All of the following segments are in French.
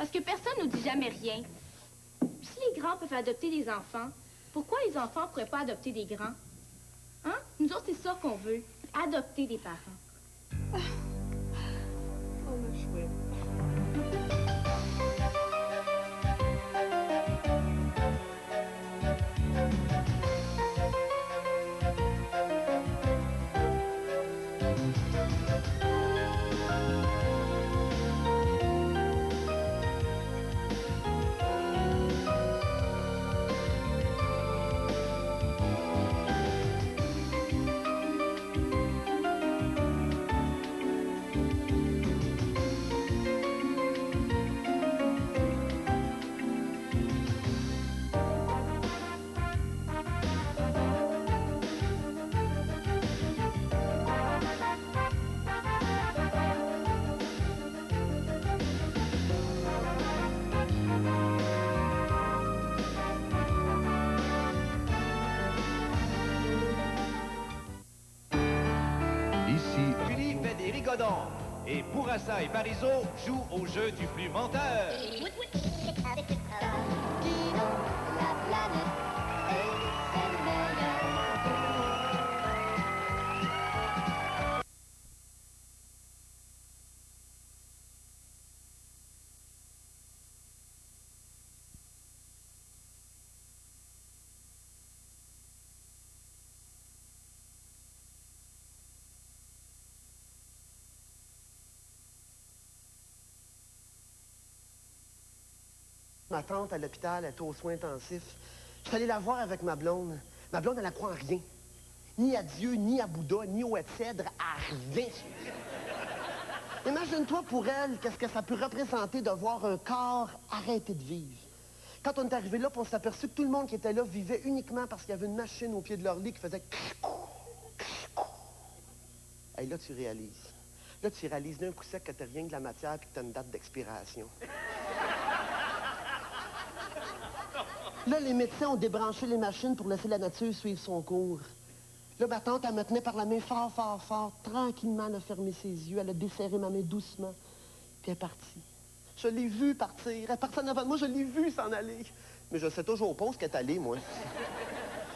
Parce que personne nous dit jamais rien. Puis si les grands peuvent adopter des enfants, pourquoi les enfants ne pourraient pas adopter des grands? Hein? Nous autres, c'est ça qu'on veut. Adopter des parents. Oh, le chouette. Julie fait des rigodons. Et Bourassa et Parizeau jouent au jeu du plus menteur. Ma tante, à l'hôpital, elle était aux soins intensifs. Je suis allé la voir avec ma blonde. Ma blonde, elle ne croit en rien. Ni à Dieu, ni à Bouddha, ni au cèdre, à rien. Imagine-toi pour elle, qu'est-ce que ça peut représenter de voir un corps arrêter de vivre. Quand on est arrivé là, on s'est aperçu que tout le monde qui était là vivait uniquement parce qu'il y avait une machine au pied de leur lit qui faisait... Hey, là, tu réalises. Là, tu réalises d'un coup sec que t'as rien que de la matière et que t'as une date d'expiration. Là, les médecins ont débranché les machines pour laisser la nature suivre son cours. Là, ma tante, elle me tenait par la main fort, fort, fort. Tranquillement, elle a fermé ses yeux. Elle a desserré ma main doucement. Puis elle est partie. Je l'ai vue partir. Elle est partie en avant de moi. Je l'ai vue s'en aller. Mais je sais toujours pas où est-ce qu'elle est allée, moi.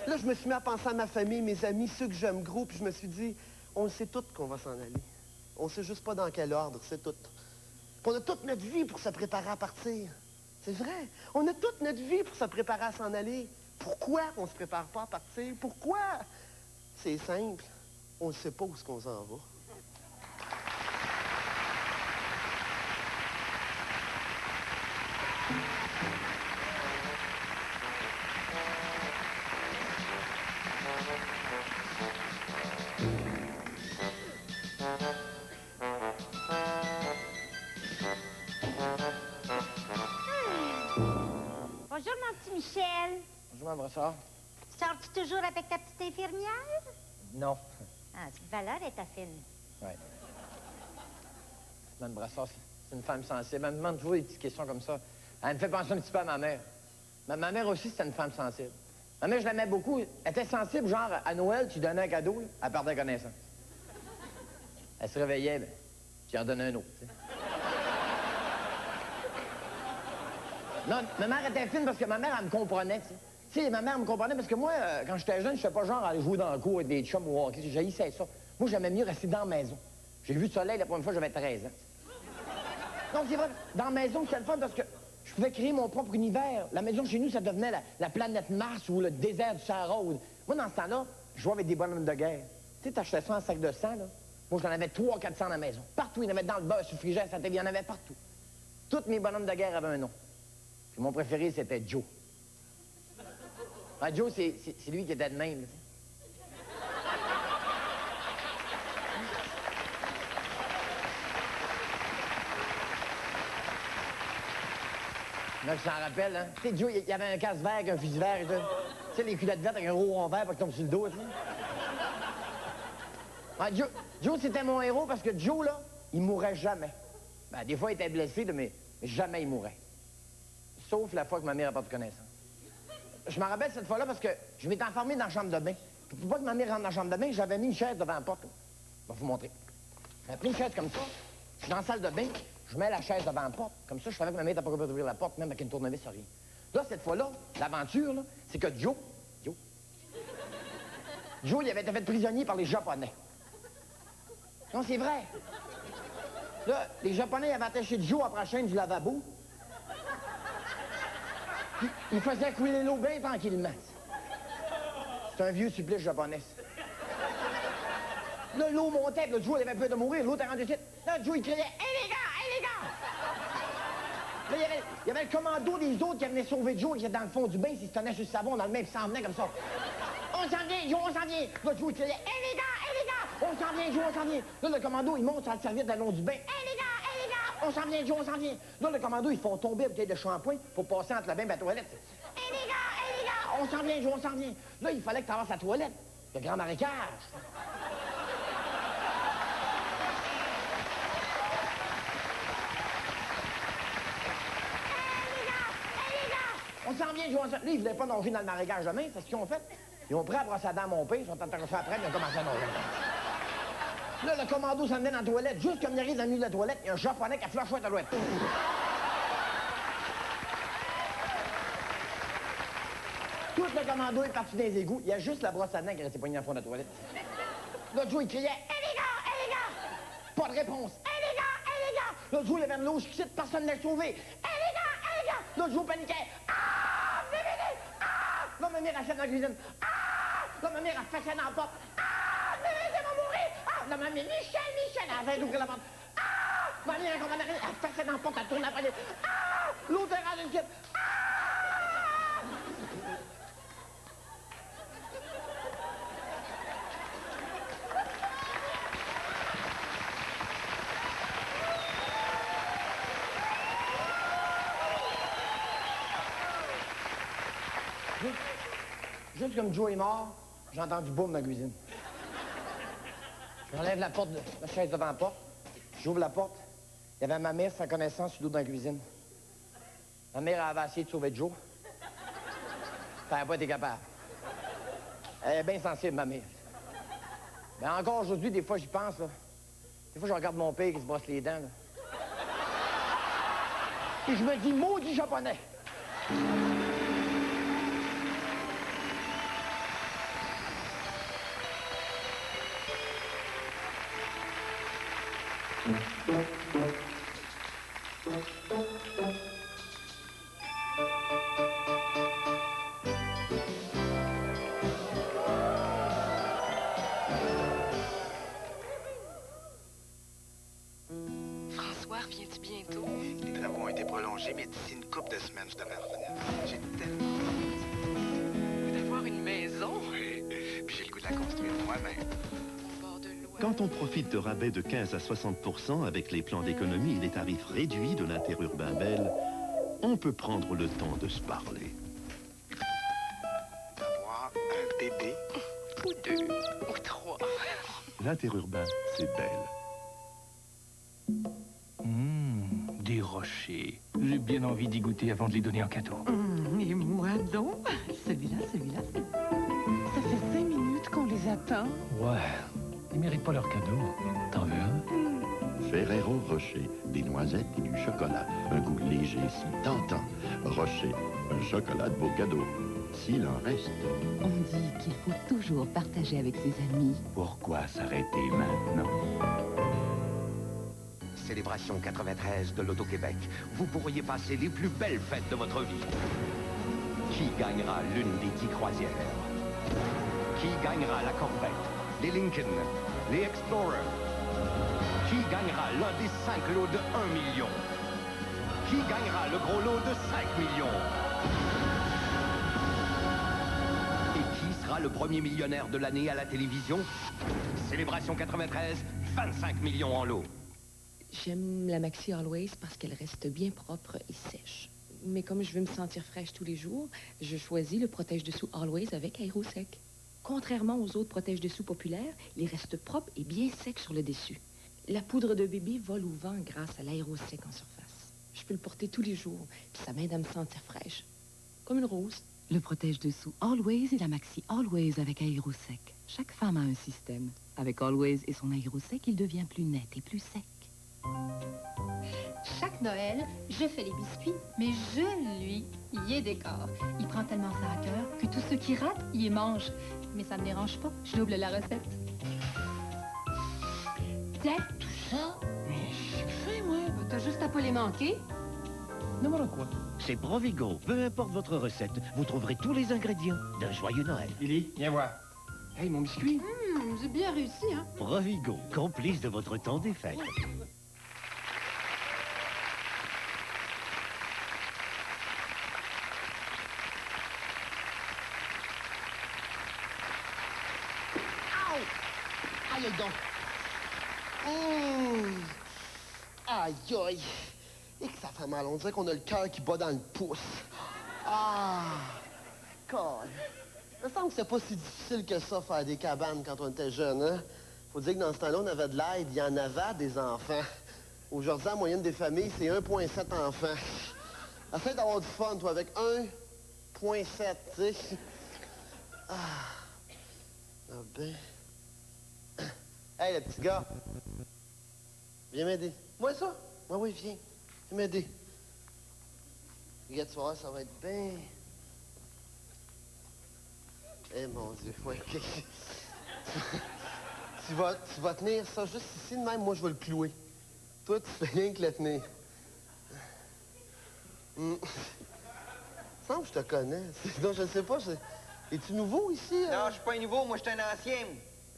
Là, je me suis mis à penser à ma famille, mes amis, ceux que j'aime gros. Puis je me suis dit, on le sait tous qu'on va s'en aller. On sait juste pas dans quel ordre, c'est tout. Puis on a toute notre vie pour se préparer à partir. C'est vrai. On a toute notre vie pour se préparer à s'en aller. Pourquoi on se prépare pas à partir? Pourquoi? C'est simple. On ne sait pas où est-ce qu'on s'en va. Bonjour, mon petit Michel. Bonjour, Mme Brassard. Sors-tu toujours avec ta petite infirmière? Non. Ah, c'est valeur est ta fine. Oui. Mme Brassard, c'est une femme sensible. Elle me demande toujours des petites questions comme ça. Elle me fait penser un petit peu à ma mère. Ma mère aussi, c'était une femme sensible. Ma mère, je l'aimais beaucoup. Elle était sensible, genre, à Noël, tu donnais un cadeau, là, elle perdait connaissance. Elle se réveillait, ben, tu en donnais un autre, tu sais. Non, ma mère était fine parce que ma mère, elle me comprenait, tu sais. Tu sais, ma mère me comprenait parce que moi, quand j'étais jeune, je ne pas genre à aller jouer dans le cours avec des chums ou hockey. J'haïssais ça. Moi, j'aimais mieux rester dans la maison. J'ai vu le soleil la première fois, j'avais 13 ans. Non, c'est vrai, dans la maison, c'était le fun parce que je pouvais créer mon propre univers. La maison chez nous, ça devenait la planète Mars ou le désert du Sahara. Moi, dans ce temps-là, je jouais avec des bonhommes de guerre. Tu sais, t'achetais ça en sac de sang, là. Moi, j'en avais 300-400 dans la maison. Partout, il y en avait dans le beurre, sur le frigidaire, ça il y en avait partout. Tous mes bonhommes de guerre avaient un nom. Puis mon préféré, c'était Joe. Ah, Joe, c'est lui qui était de même. Là, je t'en rappelle, hein? Tu sais, Joe, il y avait un casse vert avec un fusil vert et tout. Tu sais, les culottes vertes avec un gros rond vert pour qu'il tombe sur le dos, tu sais. Ah, Joe, c'était mon héros parce que Joe, là, il mourrait jamais. Ben, des fois, il était blessé, mais jamais il mourrait. Sauf la fois que ma mère a pas de connaissance. Je me rappelle cette fois-là parce que je m'étais enfermé dans la chambre de bain. Puis pour pas que ma mère rentre dans la chambre de bain, j'avais mis une chaise devant la porte. Je vais vous montrer. J'avais pris une chaise comme ça. Je suis dans la salle de bain. je mets la chaise devant la porte. Comme ça, je savais que ma mère n'était pas capable d'ouvrir la porte, même avec une tournevis, rien. Là, cette fois-là, l'aventure, là, c'est que Joe, il avait été fait prisonnier par les Japonais. Non, c'est vrai. Là, les Japonais avaient attaché Joe après la chaîne du lavabo. Puis, ils faisaient couler l'eau bien tranquillement. C'est un vieux supplice japonais. Là, l'eau montait, puis là, Joe, il avait peur de mourir. L'autre est rendu ici. Là, Joe, il criait « Hé, les gars! Hé, les gars! » Là, il y avait le commando des autres qui venaient sauver Joe, qui était dans le fond du bain, s'il se tenait sur le savon dans le même, puis s'en venait comme ça. On s'en vient, Joe, on s'en vient! Là, Joe, il criait « Hé, les gars! Hé, les gars! On s'en vient, Joe, on s'en vient! » Là, le commando, il monte sur la serviette le long du bain. « Hé, les gars! Hé, les gars! On s'en vient, Joe, on s'en vient! » Là, le commando, ils font tomber la bouteille de shampoing pour passer entre le bain et la toilette. « Hé, les gars! Hé, les gars! On s'en vient, Joe, on s'en vient! » Là, il fallait que tu avances la toilette. Le grand marécage. On s'en vient, Joe, on s'en... Là, ils voulaient pas nager dans le marécage demain, c'est ce qu'ils ont fait. Ils ont pris la brosse à dents à mon père, ils sont intéressés après, ils ont commencé à nager. Là, le commando s'en venait dans la toilette. Juste comme il arrive dans le milieu de la toilette, il y a un Japonais qui a flashé la toilette. Tout le commando est parti dans les égouts. Il y a juste la brosse à dents qui restait poignée dans le fond de la toilette. Là, Joe, il criait « Hé, les gars! Hé, les gars! » Pas de réponse. « Hé, les gars! Hé, les gars! » Là, Joe, il avait de l'eau jusqu'ici, personne ne l'a sauvé. « Hé, les gars! Hé, les gars! » Là, Joe paniquait. « Ah! Venez, venez! Ah! » Là, ma mère achète dans la cuisine. « Ah! » Là, ma mère a fait dans la porte. « Ah! Venez, venez, va mourir! Ah! » Là, ma mère, Michel, Michel, elle avait d'ouvrir la porte. « Ah! » Ma mère, quand elle a fait dans la porte, elle tourne après. « Ah! » L'autre est rendu ici. « Ah! » Juste comme Joe est mort, j'ai entendu boum dans la cuisine. J'enlève la porte, la chaise devant la porte. J'ouvre la porte. Il y avait ma mère sans connaissance sur l'eau dans la cuisine. Ma mère avait essayé de sauver Joe. Elle n'a pas été capable. Elle est bien sensible, ma mère. Mais encore aujourd'hui, des fois, j'y pense, là. Des fois, je regarde mon père qui se brosse les dents, là. Et je me dis, maudit japonais! François, reviens-tu bientôt? Les travaux ont été prolongés, mais d'ici une couple de semaines, je devrais revenir. J'ai tellement D'avoir une maison? Oui, puis j'ai le goût de la construire moi-même. Au bord de l'eau. Quand on profite de rabais de 15 à 60% avec les plans d'économie et les tarifs réduits de l'Interurbain Belle, on peut prendre le temps de se parler. D'avoir un bébé. Ou deux, ou trois. L'Interurbain, c'est Belle. Des rochers. J'ai bien envie d'y goûter avant de les donner en cadeau. Et moi donc? Celui-là. Ça fait 5 minutes qu'on les attend. Ouais, ils méritent pas leur cadeau. T'en veux un? Ferrero Rocher, des noisettes et du chocolat. Un goût léger si tentant. Rocher, un chocolat de beau cadeau. S'il en reste. On dit qu'il faut toujours partager avec ses amis. Pourquoi s'arrêter maintenant? Célébration 93 de l'Auto-Québec. Vous pourriez passer les plus belles fêtes de votre vie. Qui gagnera l'une des 10 croisières? Qui gagnera la Corvette, les Lincoln, les Explorer? Qui gagnera l'un des 5 lots de 1 million? Qui gagnera le gros lot de 5 millions? Et qui sera le premier millionnaire de l'année à la télévision? Célébration 93, 25 millions en lot. J'aime la Maxi Always parce qu'elle reste bien propre et sèche. Mais comme je veux me sentir fraîche tous les jours, je choisis le protège-dessous Always avec aérosec. Contrairement aux autres protège-dessous populaires, il reste propre et bien sec sur le dessus. La poudre de bébé vole au vent grâce à l'aérosec en surface. Je peux le porter tous les jours, puis ça m'aide à me sentir fraîche. Comme une rose. Le protège-dessous Always et la Maxi Always avec aérosec. Chaque femme a un système. Avec Always et son aérosec, il devient plus net et plus sec. Chaque Noël, je fais les biscuits, mais je, lui, y décore. Il prend tellement ça à cœur que tous ceux qui ratent, y les mangent. Mais ça me dérange pas, je double la recette. Tiens, tout ça? Mais j'ai faim, moi. T'as juste à pas les manquer. N'importe quoi. C'est Provigo. Peu importe votre recette, vous trouverez tous les ingrédients d'un joyeux Noël. Lily, viens voir. Hey, mon biscuit. J'ai bien réussi, hein? Provigo, complice de votre temps des fêtes. Aïe, aïe, donc. Aïe, aïe. Et que ça fait mal. On dirait qu'on a le cœur qui bat dans le pouce. Ah! God. Il me semble que c'est pas si difficile que ça, faire des cabanes quand on était jeune, hein? Faut dire que dans ce temps-là, on avait de l'aide. Il y en avait des enfants. Aujourd'hui, la moyenne des familles, c'est 1,7 enfants. Essaye d'avoir du fun, toi, avec 1,7, tu sais. Ah ben... Hey, le petit gars. Viens m'aider. Moi, ça? Oui, viens. Viens m'aider. Regarde, tu vas voir, ça va être bien... Eh, mon Dieu. Ouais, OK. tu vas tenir ça juste ici, de même, moi, je vais le clouer. Toi, tu fais rien que le tenir. Il me semble que je te connais. Non, je sais pas. Es-tu nouveau ici? Non, je suis pas un nouveau, moi, je suis un ancien.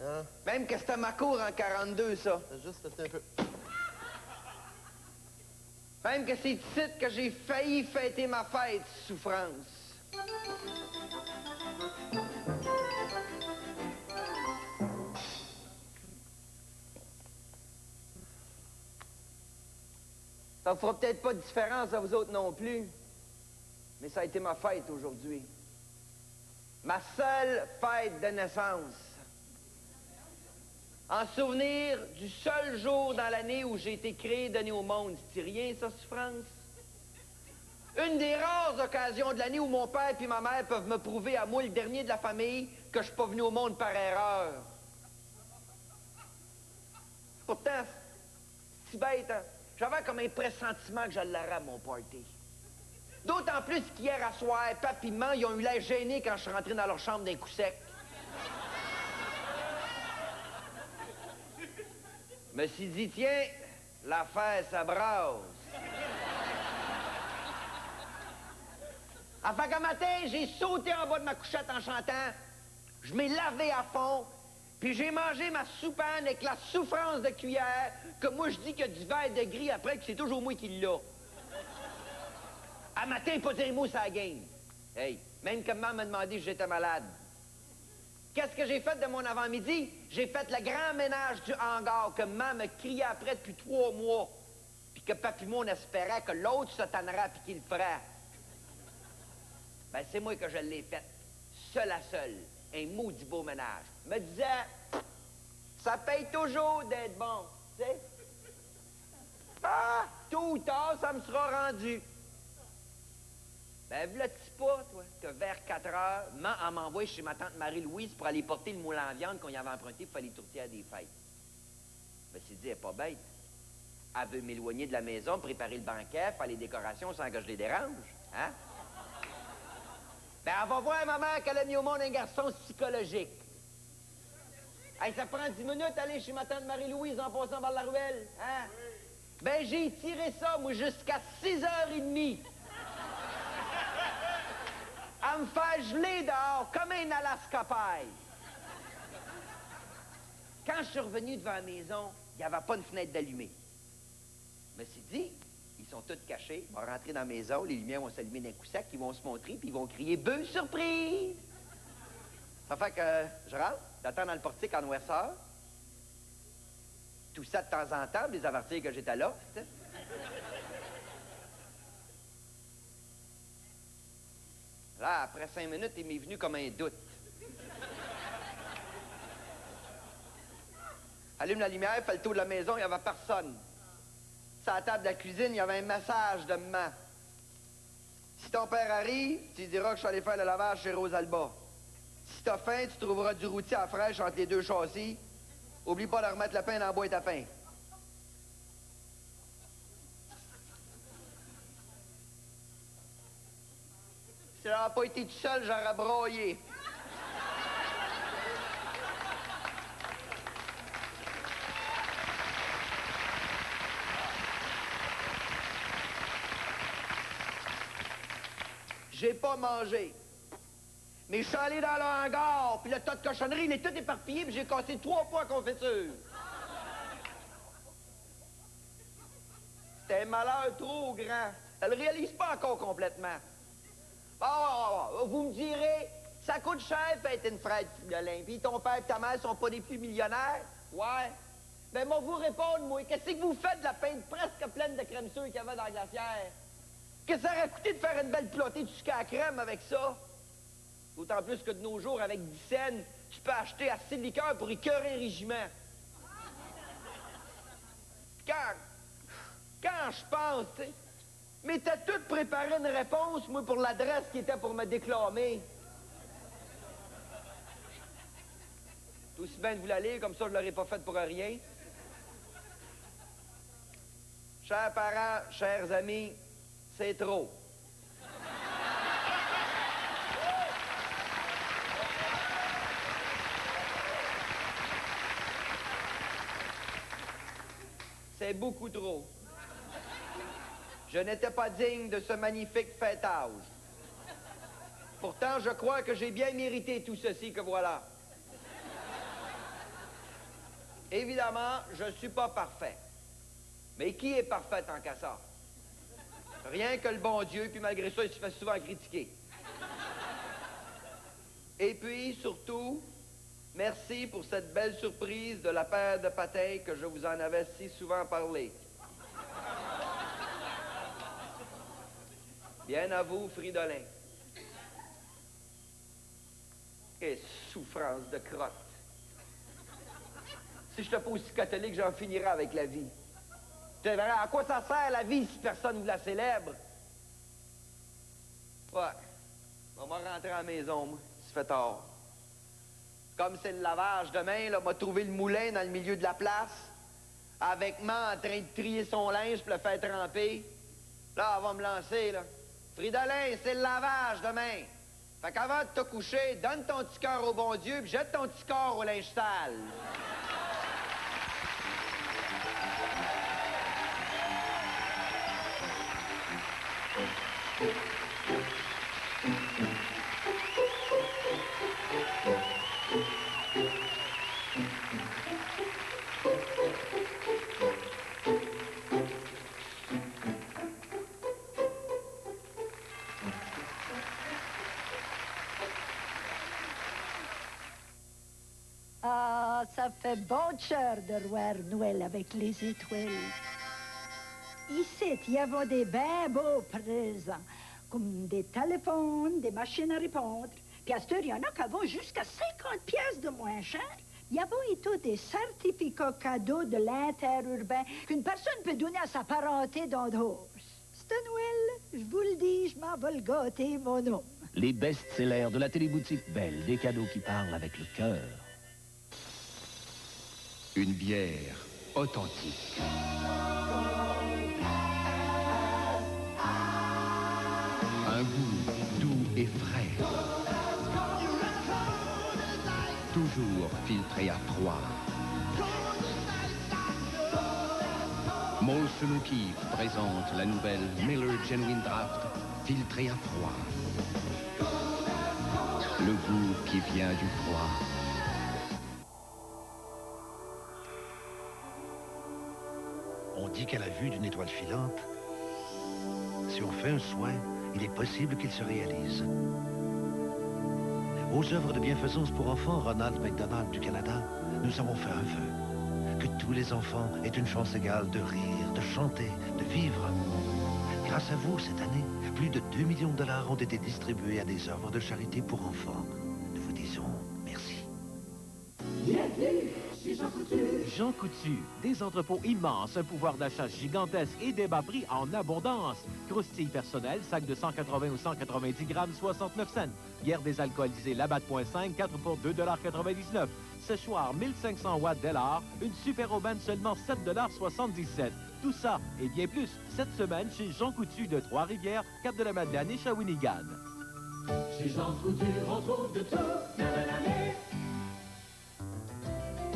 Hein? Même que c'était ma cour en 42, ça. C'est juste que c'était un peu... Même que c'est ici que j'ai failli fêter ma fête, souffrance. Ça vous fera peut-être pas de différence à vous autres non plus, mais ça a été ma fête aujourd'hui. Ma seule fête de naissance. En souvenir du seul jour dans l'année où j'ai été créé et donné au monde. C'est rien, ça, souffrance? Une des rares occasions de l'année où mon père et ma mère peuvent me prouver à moi, le dernier de la famille, que je suis pas venu au monde par erreur. Pourtant, c'est si bête, hein? J'avais comme un pressentiment que j'allais à mon party. D'autant plus qu'hier à soir, papi et maman, ils ont eu l'air gênés quand je suis rentré dans leur chambre d'un coup sec. Je me suis dit, tiens, l'affaire, ça brasse. Enfin, qu'un matin, j'ai sauté en bas de ma couchette en chantant. Je m'ai lavé à fond, puis j'ai mangé ma soupane avec la souffrance de cuillère, que moi, je dis qu'il y a du verre de gris après, que c'est toujours moi qui l'a. À matin, pas dire un mot sur la game. Hey, même que maman m'a demandé si j'étais malade. Qu'est-ce que j'ai fait de mon avant-midi? J'ai fait le grand ménage du hangar que maman me criait après depuis 3 mois. Puis que papi et moi, on espérait que l'autre se tannerait puis qu'il le ferait. Ben, c'est moi que je l'ai fait. Seul à seul. Un maudit beau ménage. Me disait, ça paye toujours d'être bon, tu sais? Ah, tôt ou tard, ça me sera rendu. Ben, v'là-tu pas, toi, que vers 4 heures, maman m'envoie chez ma tante Marie-Louise pour aller porter le moule en viande qu'on y avait emprunté pour faire les tourtières des fêtes. Je me suis dit, elle est pas bête. Elle veut m'éloigner de la maison, préparer le banquet, faire les décorations sans que je les dérange, hein? Ben, elle va voir, maman, qu'elle a mis au monde un garçon psychologique. Hey, ça prend 10 minutes aller chez ma tante Marie-Louise en passant par la ruelle, hein? Ben, j'ai tiré ça, moi, jusqu'à 6h30. À me faire geler dehors comme un Alaska paille. Quand je suis revenu devant la maison, il n'y avait pas une fenêtre d'allumée. Je me suis dit, ils sont tous cachés, ils vont rentrer dans la maison, les lumières vont s'allumer d'un coup sec, ils vont se montrer, puis ils vont crier « Bœuf surprise! » Ça fait que je rentre, j'attends dans le portique en noirceur. Tout ça de temps en temps, pour les avertir que j'étais là, tu sais. Là, après 5 minutes, il m'est venu comme un doute. Allume la lumière, fait le tour de la maison, il n'y avait personne. Sur la table de la cuisine, il y avait un message de maman. Si ton père arrive, tu lui diras que je suis allé faire le lavage chez Rosalba. Si t'as faim, tu trouveras du rôti à fraîche entre les 2 châssis. Oublie pas de remettre le pain dans la boîte à pain. Si j'avais pas été tout seul, j'aurais broyé. J'ai pas mangé. Mais je suis allé dans le hangar, puis le tas de cochonnerie, il est tout éparpillé, puis j'ai cassé 3 fois la confiture. C'était un malheur trop grand. Elle le réalise pas encore complètement. Vous me direz, ça coûte cher être une frère de Fridolin. Puis ton père et ta mère sont pas des plus millionnaires? Ouais. Ben, moi, vous répondre, moi. Qu'est-ce que vous faites de la pinte presque pleine de crème sûre qu'il y avait dans la glacière? Qu'est-ce que ça aurait coûté de faire une belle plotée de sucre à la crème avec ça? D'autant plus que de nos jours, avec 10 cents, tu peux acheter assez de liqueur pour écœurer un régiment. Quand je pense, tu sais, mais t'as tout préparé une réponse, moi, pour l'adresse qui était pour me déclamer. Tout aussi bien de vous la lire, comme ça je l'aurais pas faite pour rien. Chers parents, chers amis, c'est trop. C'est beaucoup trop. Je n'étais pas digne de ce magnifique fêtage. Pourtant, je crois que j'ai bien mérité tout ceci que voilà. Évidemment, je ne suis pas parfait. Mais qui est parfait tant qu'à ça? Rien que le bon Dieu, puis malgré ça, il se fait souvent critiquer. Et puis, surtout, merci pour cette belle surprise de la paire de patins que je vous en avais si souvent parlé. Bien à vous, Fridolin. Quelle souffrance de crotte. Si je n'étais pas aussi catholique, j'en finirais avec la vie. Tu verrais, à quoi ça sert la vie si personne ne la célèbre? Ouais. On va rentrer à la maison, moi. Il se fait tard. Comme c'est le lavage demain, là, m'a trouvé le moulin dans le milieu de la place, avec moi en train de trier son linge pour le faire tremper. Là, elle va me lancer, là. Fridolin, c'est le lavage demain. Fait qu'avant de te coucher, donne ton petit cœur au bon Dieu, puis jette ton petit corps au linge sale. Ah, ça fait bon cœur de voir Noël avec les étoiles. Ici, il y avait des bien beaux présents, comme des téléphones, des machines à répondre. Puis à cette heure, il y en a qui vont jusqu'à 50 pièces de moins cher. Il y avait et tout des certificats cadeaux de l'interurbain qu'une personne peut donner à sa parenté dans d'autres. C'est Noël, je vous le dis, je m'en vais le gâter, mon homme. Les best-sellers de la téléboutique Belle, des cadeaux qui parlent avec le cœur. Une bière authentique. Un goût doux et frais. Toujours filtré à froid. Molson O'Keeffe présente la nouvelle Miller Genuine Draft filtrée à froid. Le goût qui vient du froid. On dit qu'à la vue d'une étoile filante, si on fait un soin, il est possible qu'il se réalise. Aux œuvres de bienfaisance pour enfants Ronald McDonald du Canada, nous avons fait un vœu. Que tous les enfants aient une chance égale de rire, de chanter, de vivre. Grâce à vous, cette année, plus de 2 millions de dollars ont été distribués à des œuvres de charité pour enfants. Nous vous disons merci. Bienvenue chez Jean Coutu. Jean Coutu, des entrepôts immenses, un pouvoir d'achat gigantesque et des bas prix en abondance. Croustilles personnelles, sac de 180 ou 190 grammes, 69 cents. Bière désalcoolisée Labatt.5, 4 pour 2,99 $. Séchoir 1500 watts Dellar, une super aubaine seulement 7,77 $. Tout ça et bien plus cette semaine chez Jean Coutu de Trois-Rivières, Cap-de-la-Madeleine et Shawinigan. Chez Jean Couture, on trouve de tout, même l'année.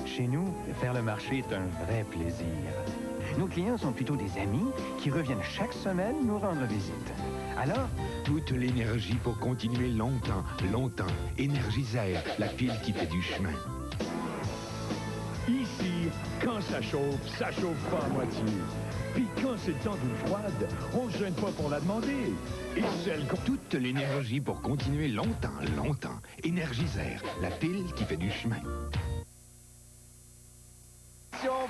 Chez nous, faire le marché est un vrai plaisir. Nos clients sont plutôt des amis qui reviennent chaque semaine nous rendre visite. Alors, toute l'énergie pour continuer longtemps, longtemps. Énergisère, la pile qui fait du chemin. Ici, quand ça chauffe pas à moitié. Puis quand c'est le temps d'une froide, on ne se gêne pas pour la demander. Et celle qu'on... Toute l'énergie pour continuer longtemps, longtemps. Énergisère, la pile qui fait du chemin.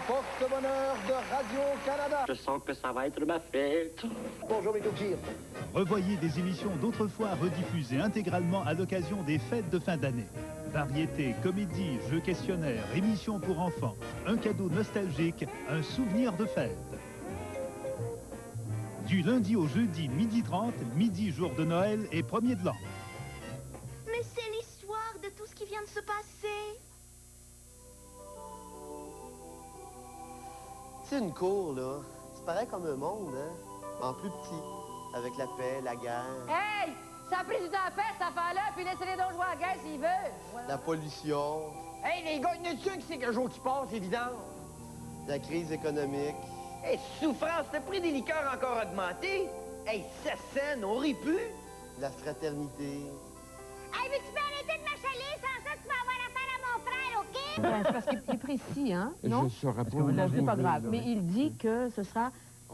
Porte-bonheur de Radio-Canada. Je sens que ça va être ma fête. Bonjour, mes cookies. Revoyez des émissions d'autrefois rediffusées intégralement à l'occasion des fêtes de fin d'année. Variété, comédie, jeux questionnaires, émissions pour enfants, un cadeau nostalgique, un souvenir de fête. Du lundi au jeudi, 12h30, midi jour de Noël et 1er de l'an. Mais c'est l'histoire de tout ce qui vient de se passer. C'est une cour, là. C'est pareil comme un monde, hein? En plus petit. Avec la paix, la guerre, Hey! Ça a pris du temps à faire, cette affaire-là, puis laissez-les donc jouer à la guerre s'ils veulent. la pollution, Hey, les gars, il y en a-tu un qui sait qu'un jour qui passe, évident? la crise économique. Hey, souffrance, le prix des liqueurs encore augmenté. Hey, ça scène, on rit plus. La fraternité. Hey, mais tu peux arrêter de m'achaler, sans ça, tu vas avoir affaire à mon frère, OK? C'est parce qu'il est précis, hein? Non? Je saurais pas. Bon, c'est pas grave. Mais il dit que ce sera...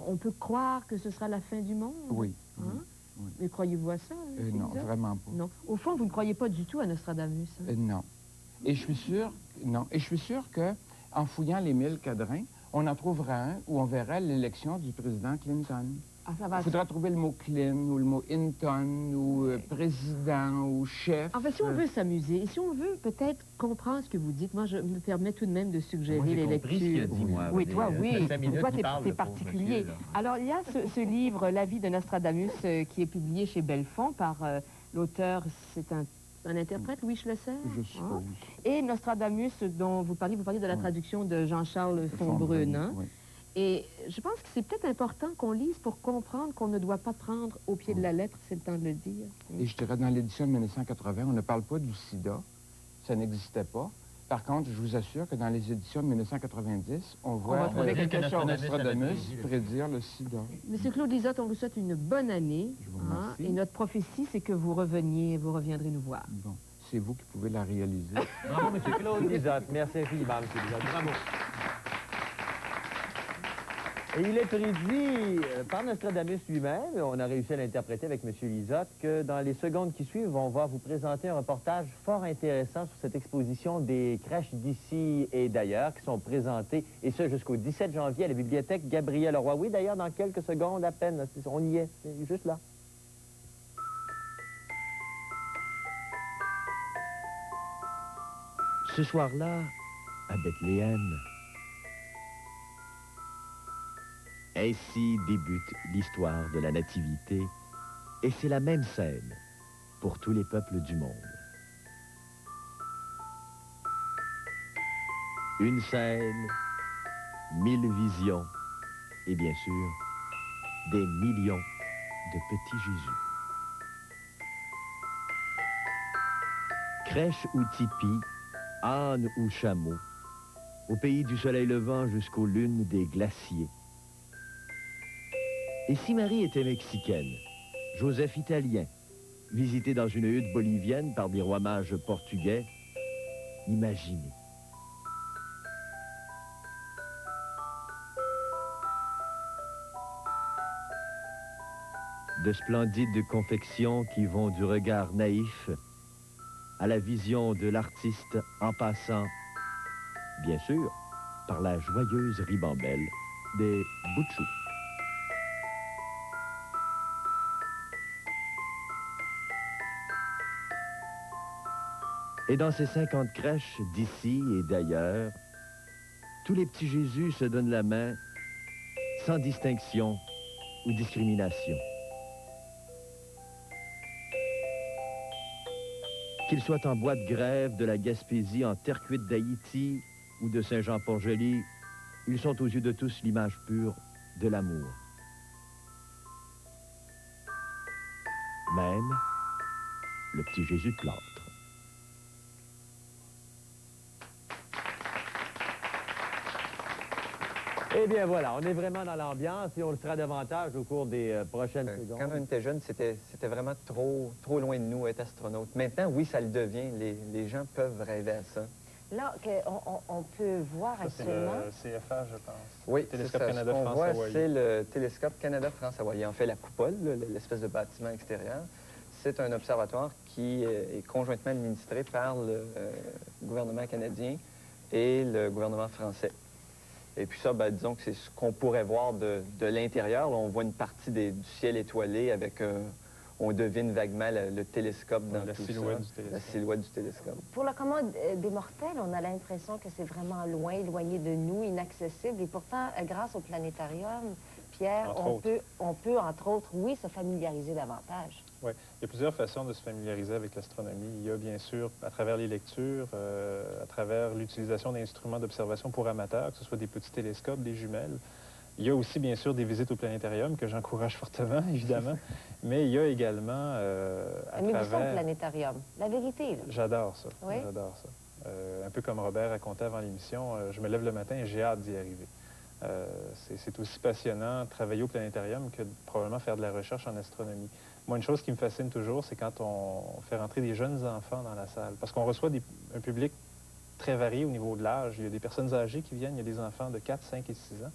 On peut croire que ce sera la fin du monde. Oui. Hein? Mais croyez-vous à ça? Non, vraiment pas. Non. Au fond, vous ne croyez pas du tout à Nostradamus. Hein? Non. Et je suis sûr... Non. Et je suis sûr que en fouillant les 1000 quadrans, on en trouvera un où on verra l'élection du président Clinton. Ah, ça va. Il faudra trouver le mot Clin, ou le mot Hinton, ou président, ou chef. En fait, si on veut s'amuser, et si on veut peut-être comprendre ce que vous dites, moi, je me permets tout de même de suggérer Moi, j'ai les compris lectures. ce qu'il a dit, moi. Oui, toi, oui. 5 minutes, Toi, il parle, t'es le pauvre particulier. monsieur, là. Alors, il y a ce livre, La vie de Nostradamus, qui est publié chez Belfond par l'auteur, c'est un interprète, Louis Schlesser. Je suppose. Et Nostradamus, dont vous parliez de la traduction de Jean-Charles Fonbrun. Hein? Oui. Et je pense que c'est peut-être important qu'on lise pour comprendre qu'on ne doit pas prendre au pied de la lettre, c'est le temps de le dire. Et je dirais, dans l'édition de 1980, on ne parle pas du sida. Ça n'existait pas. Par contre, je vous assure que dans les éditions de 1990, on voit Nostradamus prédire le sida. Monsieur Claude Lisotte, on vous souhaite une bonne année. remercie. Et notre prophétie, c'est que vous reviendrez nous voir. Bon, c'est vous qui pouvez la réaliser. Bravo, M. Claude Lisotte. Merci infiniment, M. Lisotte. Bravo. Et il est prédit par Nostradamus lui-même, on a réussi à l'interpréter avec M. Lisotte, que dans les secondes qui suivent, on va vous présenter un reportage fort intéressant sur cette exposition des crèches d'ici et d'ailleurs qui sont présentées, et ce jusqu'au 17 janvier à la bibliothèque Gabriel Roy. Oui, d'ailleurs, dans quelques secondes à peine, on y est, c'est juste là. Ce soir-là, à Bethléem, ainsi débute l'histoire de la Nativité, et c'est la même scène pour tous les peuples du monde. Une scène, 1000 visions, et bien sûr, des millions de petits Jésus. Crèche ou tipi, âne ou chameau, au pays du soleil levant jusqu'aux lunes des glaciers. Et si Marie était mexicaine, Joseph italien, visité dans une hutte bolivienne par des rois mages portugais, imaginez. De splendides confections qui vont du regard naïf à la vision de l'artiste en passant, bien sûr, par la joyeuse ribambelle des boutchous. Et dans ces 50 crèches d'ici et d'ailleurs, tous les petits Jésus se donnent la main sans distinction ou discrimination. Qu'ils soient en bois de grève de la Gaspésie, en terre cuite d'Haïti ou de Saint-Jean-Port-Joli, ils sont aux yeux de tous l'image pure de l'amour. Même le petit Jésus de plâtre. Eh bien voilà, on est vraiment dans l'ambiance et on le sera davantage au cours des prochaines secondes. Quand on était jeune, c'était vraiment trop loin de nous être astronaute. Maintenant, oui, ça le devient. Les gens peuvent rêver à ça. Là, on peut voir actuellement... C'est le CFA, je pense. Oui, le télescope Canada-France-Hawaii. C'est le télescope Canada-France-Hawaii. En fait, la coupole, l'espèce de bâtiment extérieur, c'est un observatoire qui est conjointement administré par le gouvernement canadien et le gouvernement français. Et puis ça, ben, disons que c'est ce qu'on pourrait voir de l'intérieur. On voit une partie du ciel étoilé avec... on devine vaguement le télescope dans la tout silhouette ça. du télescope. La silhouette du télescope. Pour le commun des mortels, on a l'impression que c'est vraiment loin, éloigné de nous, inaccessible. Et pourtant, grâce au planétarium, Pierre, on peut, entre autres, oui, se familiariser davantage. Oui, il y a plusieurs façons de se familiariser avec l'astronomie. Il y a bien sûr, à travers les lectures, à travers l'utilisation d'instruments d'observation pour amateurs, que ce soit des petits télescopes, des jumelles. Il y a aussi, bien sûr, des visites au planétarium, que j'encourage fortement, évidemment. Mais il y a également, Mais vous au planétarium, la vérité, là. J'adore ça. Oui? J'adore ça. Un peu comme Robert racontait avant l'émission, je me lève le matin et j'ai hâte d'y arriver. C'est aussi passionnant de travailler au planétarium que de probablement faire de la recherche en astronomie. Moi, une chose qui me fascine toujours, c'est quand on fait rentrer des jeunes enfants dans la salle. Parce qu'on reçoit un public très varié au niveau de l'âge. Il y a des personnes âgées qui viennent, il y a des enfants de 4, 5 et 6 ans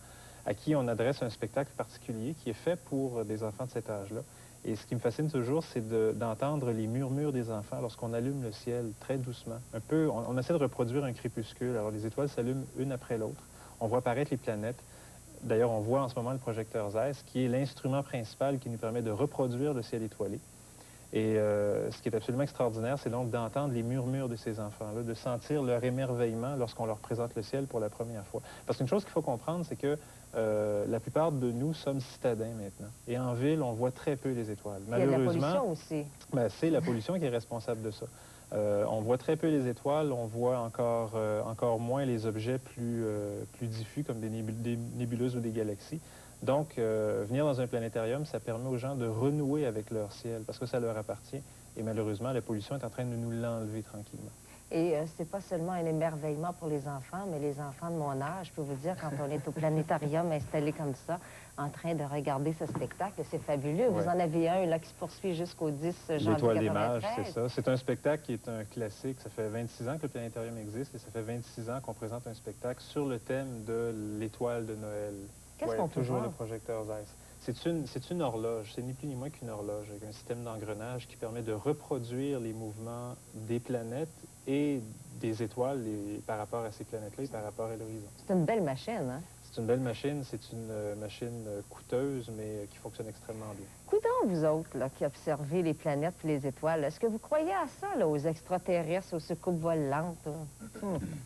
à qui on adresse un spectacle particulier qui est fait pour des enfants de cet âge-là. Et ce qui me fascine toujours, c'est d'entendre les murmures des enfants lorsqu'on allume le ciel très doucement. Un peu, on essaie de reproduire un crépuscule. Alors, les étoiles s'allument une après l'autre. On voit apparaître les planètes. D'ailleurs, on voit en ce moment le projecteur Zeiss, qui est l'instrument principal qui nous permet de reproduire le ciel étoilé. Et ce qui est absolument extraordinaire, c'est donc d'entendre les murmures de ces enfants-là, de sentir leur émerveillement lorsqu'on leur présente le ciel pour la première fois. Parce qu'une chose qu'il faut comprendre, c'est que la plupart de nous sommes citadins maintenant. Et en ville, on voit très peu les étoiles. Malheureusement, il y a la pollution aussi. Ben, c'est la pollution qui est responsable de ça. On voit très peu les étoiles, on voit encore moins les objets plus diffus, comme des nébuleuses ou des galaxies. Donc, venir dans un planétarium, ça permet aux gens de renouer avec leur ciel, parce que ça leur appartient. Et malheureusement, la pollution est en train de nous l'enlever tranquillement. Et c'est pas seulement un émerveillement pour les enfants, mais les enfants de mon âge, je peux vous dire, quand on est au planétarium installé comme ça, en train de regarder ce spectacle, c'est fabuleux. Ouais. Vous en avez un là qui se poursuit jusqu'au 10 janvier 93. L'Étoile des Mages, c'est ça. C'est un spectacle qui est un classique. Ça fait 26 ans que le planétarium existe et ça fait 26 ans qu'on présente un spectacle sur le thème de l'étoile de Noël. Qu'est-ce qu'on peut toujours voir? Le projecteur Zeiss. C'est une horloge, c'est ni plus ni moins qu'une horloge, avec un système d'engrenage qui permet de reproduire les mouvements des planètes et des étoiles par rapport à ces planètes-là et par rapport à l'horizon. C'est une belle machine, hein? C'est une belle machine, c'est une machine coûteuse, mais qui fonctionne extrêmement bien. Coudons, vous autres, là, qui observez les planètes et les étoiles, est-ce que vous croyez à ça, là, aux extraterrestres, aux soucoupes volantes?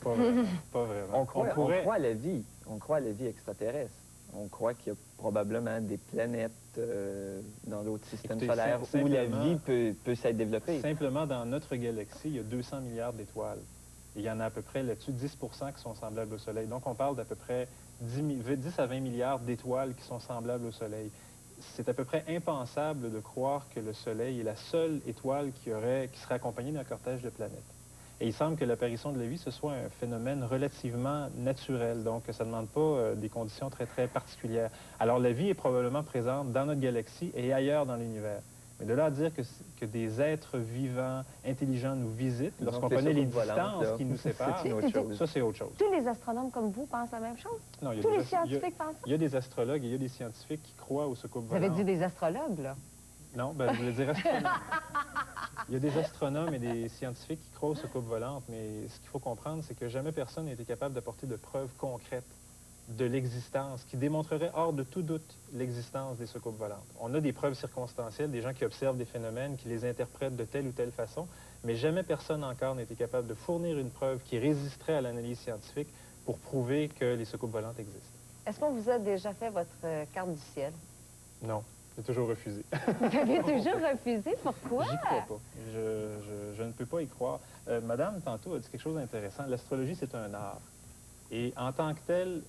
Pas vraiment, pas vraiment. On croit à la vie. On croit à la vie extraterrestre. On croit qu'il y a probablement des planètes dans d'autres systèmes solaires où la vie peut s'être développée. Simplement, dans notre galaxie, il y a 200 milliards d'étoiles. Il y en a à peu près là-dessus 10 qui sont semblables au Soleil. Donc, on parle d'à peu près 10 à 20 milliards d'étoiles qui sont semblables au Soleil. C'est à peu près impensable de croire que le Soleil est la seule étoile qui serait accompagnée d'un cortège de planètes. Et il semble que l'apparition de la vie, ce soit un phénomène relativement naturel, donc ça ne demande pas des conditions très, très particulières. Alors, la vie est probablement présente dans notre galaxie et ailleurs dans l'univers. Mais de là à dire que des êtres vivants, intelligents nous visitent, lorsqu'on connaît les distances qui nous séparent, ça, c'est autre chose. Tous les astronomes comme vous pensent la même chose? Non, tous les scientifiques pensent ça? Il y a des astrologues et il y a des scientifiques qui croient aux soucoupes volantes. Vous avez dit des astrologues, là? Non, ben, je voulais dire astronomes. Il y a des astronomes et des scientifiques qui croient aux soucoupes volantes, mais ce qu'il faut comprendre, c'est que jamais personne n'a été capable d'apporter de preuves concrètes de l'existence, qui démontrerait hors de tout doute l'existence des soucoupes volantes. On a des preuves circonstancielles, des gens qui observent des phénomènes, qui les interprètent de telle ou telle façon, mais jamais personne encore n'a été capable de fournir une preuve qui résisterait à l'analyse scientifique pour prouver que les soucoupes volantes existent. Est-ce qu'on vous a déjà fait votre carte du ciel? Non, j'ai toujours refusé. Vous avez toujours refusé? Pourquoi? J'y crois pas. Je ne peux pas y croire. Madame, tantôt, a dit quelque chose d'intéressant. L'astrologie, c'est un art. Et en tant que tel,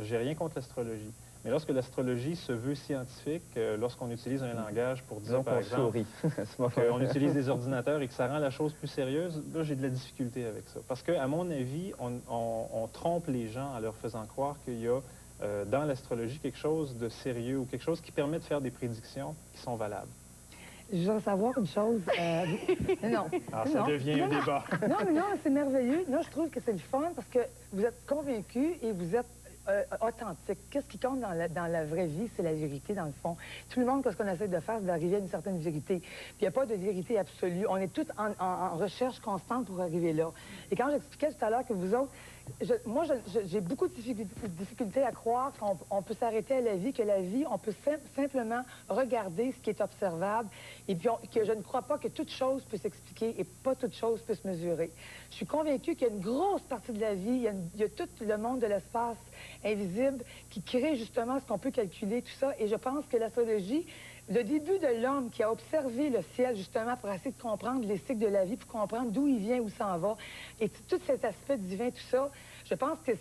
j'ai rien contre l'astrologie. Mais lorsque l'astrologie se veut scientifique, lorsqu'on utilise un langage pour dire, Disons par qu'on exemple, sourit à ce moment-là. qu'on utilise des ordinateurs et que ça rend la chose plus sérieuse, là, j'ai de la difficulté avec ça. Parce qu'à mon avis, on trompe les gens en leur faisant croire qu'il y a dans l'astrologie quelque chose de sérieux ou quelque chose qui permet de faire des prédictions qui sont valables. Je voudrais savoir une chose. Non. Ah, ça devient un débat. Non, mais non, c'est merveilleux. Non, je trouve que c'est le fun parce que vous êtes convaincu et vous êtes authentique. Qu'est-ce qui compte dans la vraie vie, c'est la vérité, dans le fond. Tout le monde, ce qu'on essaie de faire, c'est d'arriver à une certaine vérité. Puis il n'y a pas de vérité absolue. On est tous en recherche constante pour arriver là. Et quand j'expliquais tout à l'heure que vous autres, moi, j'ai beaucoup de difficultés à croire qu'on peut s'arrêter à la vie, que la vie, on peut simplement regarder ce qui est observable, et puis que je ne crois pas que toute chose peut s'expliquer et pas toute chose peut se mesurer. Je suis convaincue qu'il y a une grosse partie de la vie, il y a tout le monde de l'espace invisible qui crée justement ce qu'on peut calculer, tout ça, et je pense que l'astrologie, le début de l'homme qui a observé le ciel, justement, pour essayer de comprendre les cycles de la vie, pour comprendre d'où il vient, où s'en va, et tout cet aspect divin, tout ça, je pense que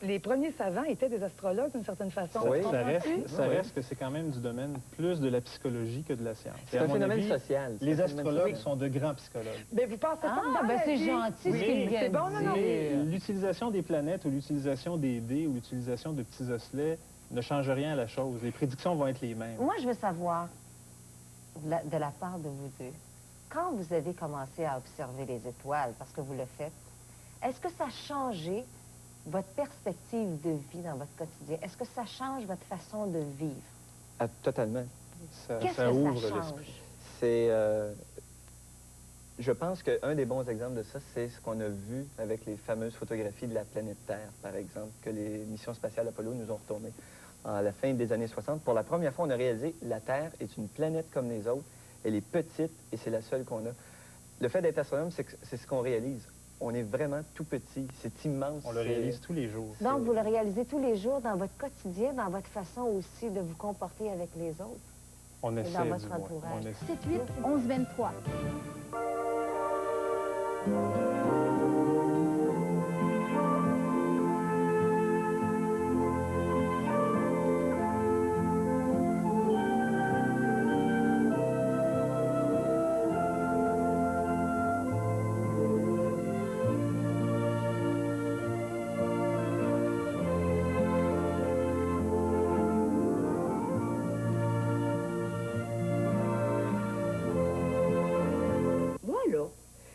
les premiers savants étaient des astrologues, d'une certaine façon. Oui, ça reste que c'est quand même du domaine plus de la psychologie que de la science. C'est un phénomène social. Les astrologues sont de grands psychologues. Mais vous pensez pas que ben c'est gentil ce qu'il vient de dire. L'utilisation des planètes ou l'utilisation des dés ou l'utilisation de petits osselets ne change rien à la chose. Les prédictions vont être les mêmes. Moi, je veux savoir, de la part de vous deux, quand vous avez commencé à observer les étoiles, parce que vous le faites, est-ce que ça a changé votre perspective de vie dans votre quotidien? Est-ce que ça change votre façon de vivre? Ah, totalement. Qu'est-ce que ouvre ça change? l'esprit. Je pense qu'un des bons exemples de ça, c'est ce qu'on a vu avec les fameuses photographies de la planète Terre, par exemple, que les missions spatiales Apollo nous ont retournées à la fin des années 60. Pour la première fois, on a réalisé que la Terre est une planète comme les autres. Elle est petite et c'est la seule qu'on a. Le fait d'être astronome, c'est ce qu'on réalise. On est vraiment tout petit. C'est immense. On le réalise tous les jours. Donc, vous le réalisez tous les jours dans votre quotidien, dans votre façon aussi de vous comporter avec les autres. On essaie, dans votre entourage. 7-8, 11-23.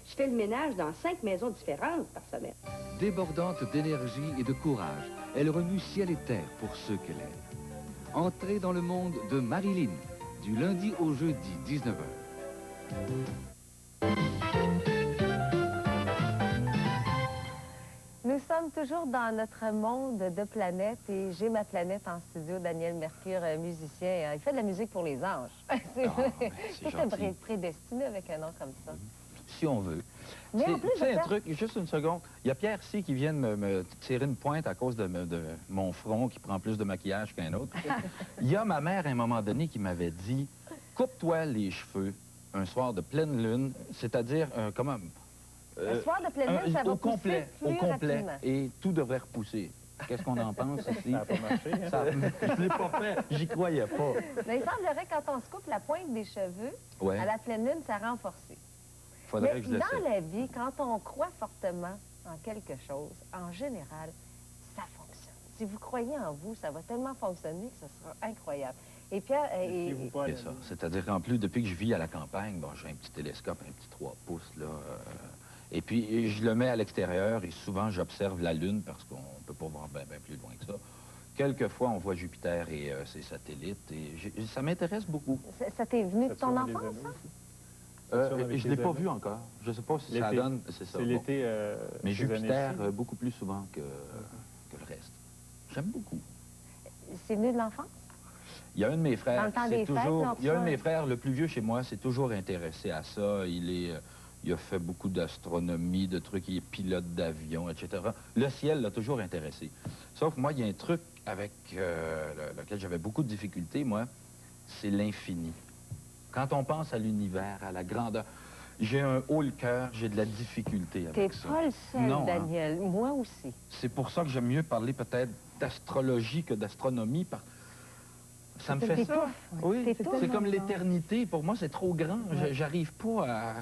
Je fais le ménage dans 5 maisons différentes par semaine. Débordante d'énergie et de courage, elle remue ciel et terre pour ceux qu'elle aime. Entrez dans le monde de Marilyn, du lundi au jeudi, 19h. Nous sommes toujours dans notre monde de planètes et j'ai ma planète en studio, Daniel Mercure, musicien. Il fait de la musique pour les anges. C'est prédestiné avec un nom comme ça. Si on veut. Mais en plus, c'est un truc, juste une seconde. Il y a Pierre C qui vient de me tirer une pointe à cause de mon front qui prend plus de maquillage qu'un autre. Il y a ma mère à un moment donné qui m'avait dit « Coupe-toi les cheveux un soir de pleine lune, c'est-à-dire comment... un soir de pleine lune, ça va pousser plus rapidement. Et tout devrait repousser. Qu'est-ce qu'on en pense ici? Ça n'a pas marché. Hein? Je ne l'ai pas fait, j'y croyais pas. Mais il semblerait quand on se coupe la pointe des cheveux, à la pleine lune, ça renforce. Mais dans la vie, quand on croit fortement en quelque chose, en général, ça fonctionne. Si vous croyez en vous, ça va tellement fonctionner que ce sera incroyable. Et Pierre... C'est ça. C'est-à-dire qu'en plus, depuis que je vis à la campagne, bon, j'ai un petit télescope, un petit 3 pouces, là. Et puis, je le mets à l'extérieur et souvent, j'observe la Lune parce qu'on ne peut pas voir bien plus loin que ça. Quelquefois, on voit Jupiter et ses satellites et ça m'intéresse beaucoup. Ça t'est venu de ton enfance, ça? Je ne l'ai pas vu encore. Je ne sais pas si ça donne... C'est ça. C'est l'été... Mais Jupiter, beaucoup plus souvent que le reste. J'aime beaucoup. C'est venu de l'enfance? Il y a un de mes frères... Dans le temps des fêtes, il y a un de mes frères, le plus vieux chez moi, s'est toujours intéressé à ça. Il a fait beaucoup d'astronomie, de trucs, il est pilote d'avion, etc. Le ciel l'a toujours intéressé. Sauf que moi, il y a un truc avec lequel j'avais beaucoup de difficultés, moi, c'est l'infini. Quand on pense à l'univers, à la grandeur, j'ai un haut le cœur, j'ai de la difficulté avec ça. T'es pas le seul, non, Daniel. Moi aussi. C'est pour ça que j'aime mieux parler peut-être d'astrologie que d'astronomie. Ça me Ça fait ça. t'étouffe, oui. Oui, C'est c'est comme tellement l'éternité. Pour moi, c'est trop grand. J'arrive pas à...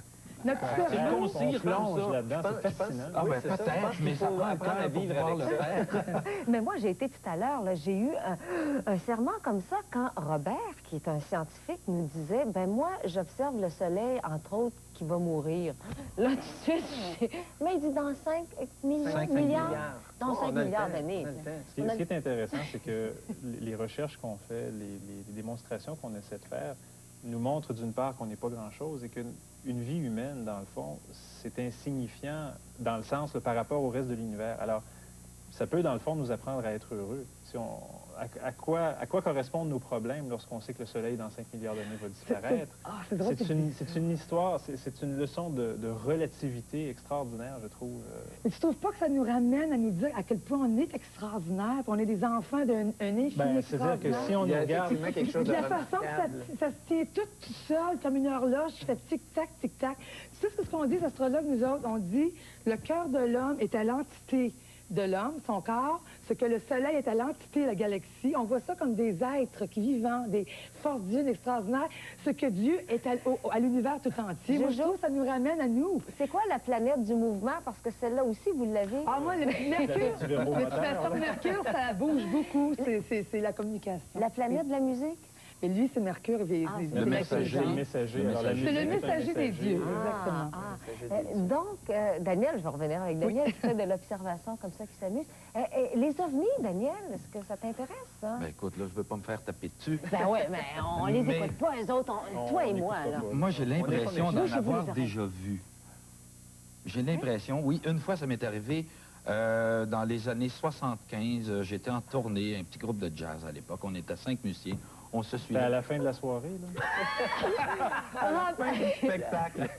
Notre cerveau, on plonge là-dedans, c'est fascinant. Ah, ben peut-être, mais ça prend le apprendre à temps pour vivre pouvoir avec le ça. faire. Mais moi, j'ai été tout à l'heure, là, j'ai eu un serment comme ça quand Robert, qui est un scientifique, nous disait, ben moi, j'observe le soleil, entre autres, qui va mourir. Là, tout de suite, mais il dit dans 5 milliards. Dans 5 milliards d'années. Ce qui est intéressant, c'est que les recherches qu'on fait, les démonstrations qu'on essaie de faire, nous montrent d'une part qu'on n'est pas grand-chose et qu'une vie humaine, dans le fond, c'est insignifiant dans le sens par rapport au reste de l'univers. Alors, ça peut, dans le fond, nous apprendre à être heureux. Si à quoi correspondent nos problèmes lorsqu'on sait que le Soleil, dans 5 milliards d'années, va disparaître? C'est une histoire, c'est une leçon de relativité extraordinaire, je trouve. Mais tu trouves pas que ça nous ramène à nous dire à quel point on est extraordinaire, puis on est des enfants d'un infini c'est-à-dire que si on regarde... quelque chose de la façon que ça se tient tout seul, comme une horloge qui fait tic-tac, tic-tac. C'est ce qu'on dit, les astrologues, nous autres. On dit le cœur de l'homme est à l'entité de l'homme, son corps, ce que le soleil est à l'entité de la galaxie. On voit ça comme des êtres qui vivants, des forces divines extraordinaires, ce que Dieu est à l'univers tout entier. Moi, je trouve que ça nous ramène à nous. C'est quoi la planète du mouvement? Parce que celle-là aussi, vous l'avez. Ah, moi, le Mercure, de toute façon, Mercure, ça bouge beaucoup. C'est la communication. La planète de la musique? Et lui, c'est Mercure. Le messager. C'est le messager des dieux, exactement. Donc, Daniel, je vais revenir avec Daniel, qui fait de l'observation comme ça, qui s'amuse. Les ovnis, Daniel, est-ce que ça t'intéresse, ça? Ben écoute, là, je veux pas me faire taper dessus. Ben oui, mais on les écoute pas, eux autres, toi et moi, là. Moi, j'ai l'impression d'en avoir déjà vu. J'ai l'impression, oui, une fois, ça m'est arrivé... dans les années 75, j'étais en tournée, un petit groupe de jazz à l'époque. On était 5 musiciens. On se suivait. C'était à la fin de la soirée, là? Fin du spectacle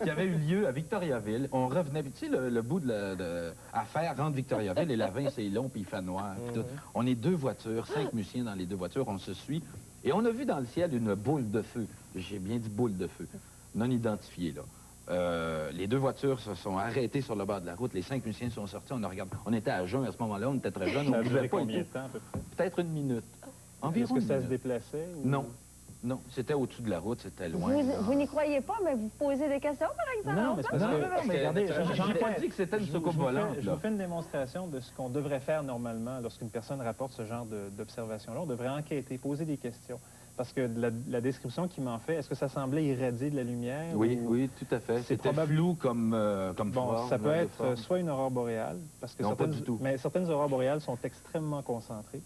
qui avait eu lieu à Victoriaville. On revenait, puis tu sais, le bout à faire rentre Victoriaville et la 20, c'est long, puis il fait noir. Puis tout. On est 2 voitures, 5 musiciens dans les 2 voitures, on se suit. Et on a vu dans le ciel une boule de feu. J'ai bien dit boule de feu. Non identifiée, là. Les 2 voitures se sont arrêtées sur le bord de la route. Les 5 musiciens sont sortis. On a regardé. On était à jeun à ce moment-là. On était très jeunes. Ça a duré combien de temps, à peu près? Peut-être 1 minute. Est-ce que ça se déplaçait? Ou... Non. Non, c'était au-dessus de la route, c'était loin. Vous n'y croyez pas, mais vous posez des questions, par exemple? Non, mais c'est parce que... mais regardez, j'ai pas dit que c'était une soucoupe volante. Je vous fais une démonstration de ce qu'on devrait faire normalement lorsqu'une personne rapporte ce genre d'observation-là. On devrait enquêter, poser des questions. Parce que la description qu'il m'en fait, est-ce que ça semblait irradier de la lumière? Oui, oui, tout à fait. C'était flou comme bon, ça peut être soit une aurore boréale, parce que non, pas du tout. Mais certaines aurores boréales sont extrêmement concentrées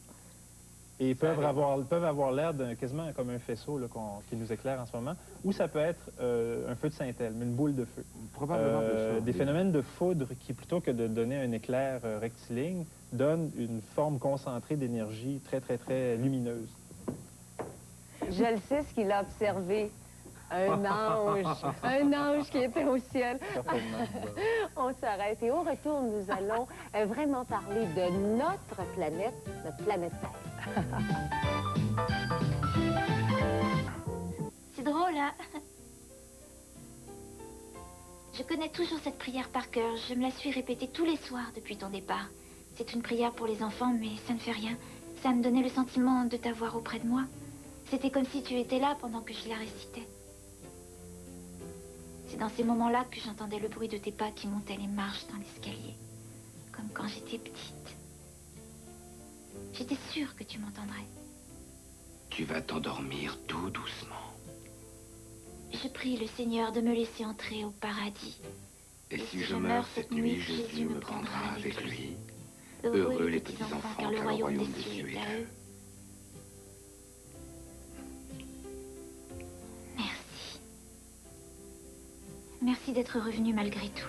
et peuvent avoir l'air quasiment comme un faisceau là, qui nous éclaire en ce moment, ou ça peut être un feu de Saint-Elme, une boule de feu. Probablement des phénomènes de foudre qui, plutôt que de donner un éclair rectiligne, donnent une forme concentrée d'énergie très, très, très lumineuse. Je le sais ce qu'il a observé. Un ange qui était au ciel. On s'arrête et au retour, nous allons vraiment parler de notre planète Terre. C'est drôle, hein? Je connais toujours cette prière par cœur. Je me la suis répétée tous les soirs depuis ton départ. C'est une prière pour les enfants, mais ça ne fait rien. Ça me donnait le sentiment de t'avoir auprès de moi. C'était comme si tu étais là pendant que je la récitais. C'est dans ces moments-là que j'entendais le bruit de tes pas qui montaient les marches dans l'escalier. Comme quand j'étais petite. J'étais sûre que tu m'entendrais. Tu vas t'endormir tout doucement. Je prie le Seigneur de me laisser entrer au paradis. Et si je meurs cette nuit, Jésus me prendra avec lui. Heureux les petits-enfants, car le royaume des cieux est à eux. Merci. Merci d'être revenu malgré tout.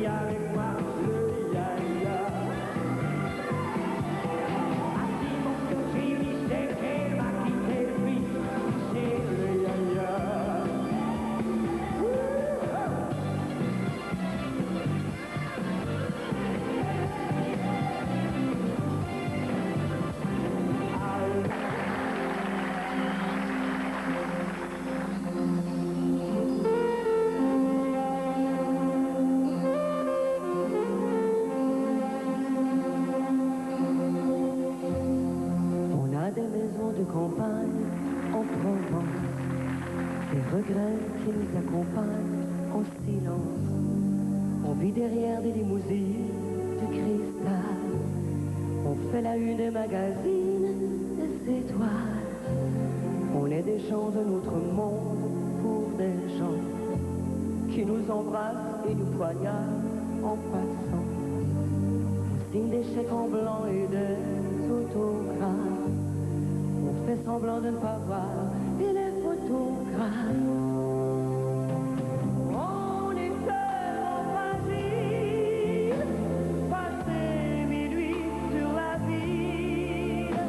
avec moi le ya-ya. Assis mon chéri, c'est qu'elle m'a quitté lui, c'est le ya-ya. De campagne en Provence, des regrets qui nous accompagnent en silence. On vit derrière des limousines de cristal, on fait la une des magazines des étoiles. On est des gens d'un autre monde pour des gens qui nous embrassent et nous poignardent en passant. On signe des chèques en blanc et des autographes. On fait semblant de ne pas voir et les photographes. On est tellement fragile, passer minuit sur la ville,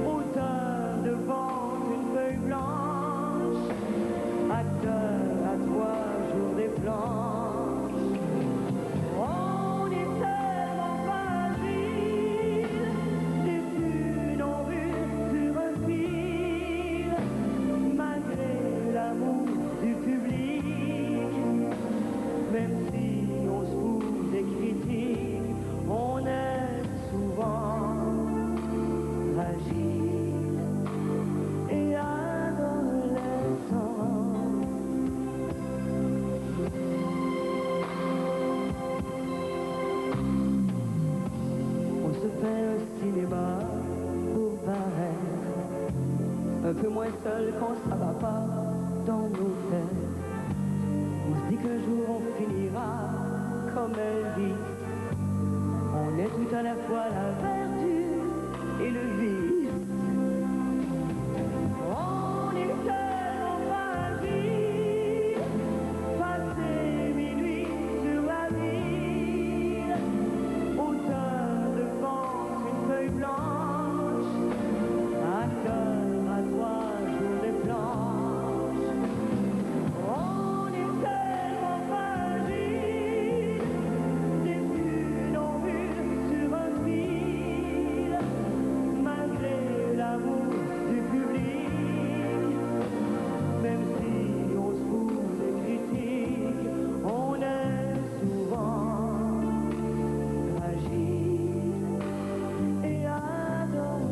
automne devant une feuille blanche, acteur à 3 jours des planches. On est tellement fragile, des vues non vues sur un fil, malgré l'amour du public. Même si on se fout des critiques, on est souvent fragile et adolescent. On se fait un cinéma pour paraître un peu moins seul quand ça va pas dans nos têtes. On se dit qu'un jour on finira comme Elvis. On est tout à la fois la vertu et le vice. On est tellement fragile, passer minuit sur la ville, automne devant une feuille blanche, acteur à 3 jours des planches. On est tellement fragile, des vues non vues sur un fil, malgré l'amour du public. Même si on se fout des critiques, on est souvent fragile et adolescent.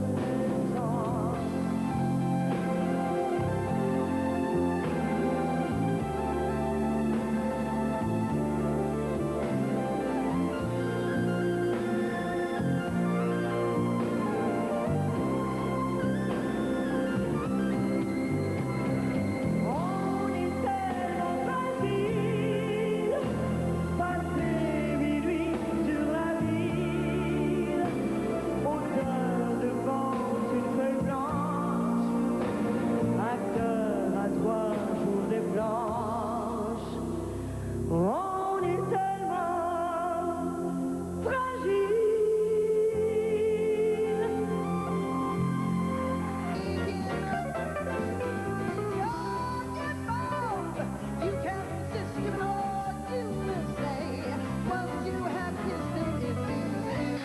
On est tellement fragile, passer minuit sur la ville, automne devant une feuille blanche, acteur à 3 jours des planches. On est tellement fragile. You can't resist giving all you will say. Once you have kissed it, it is.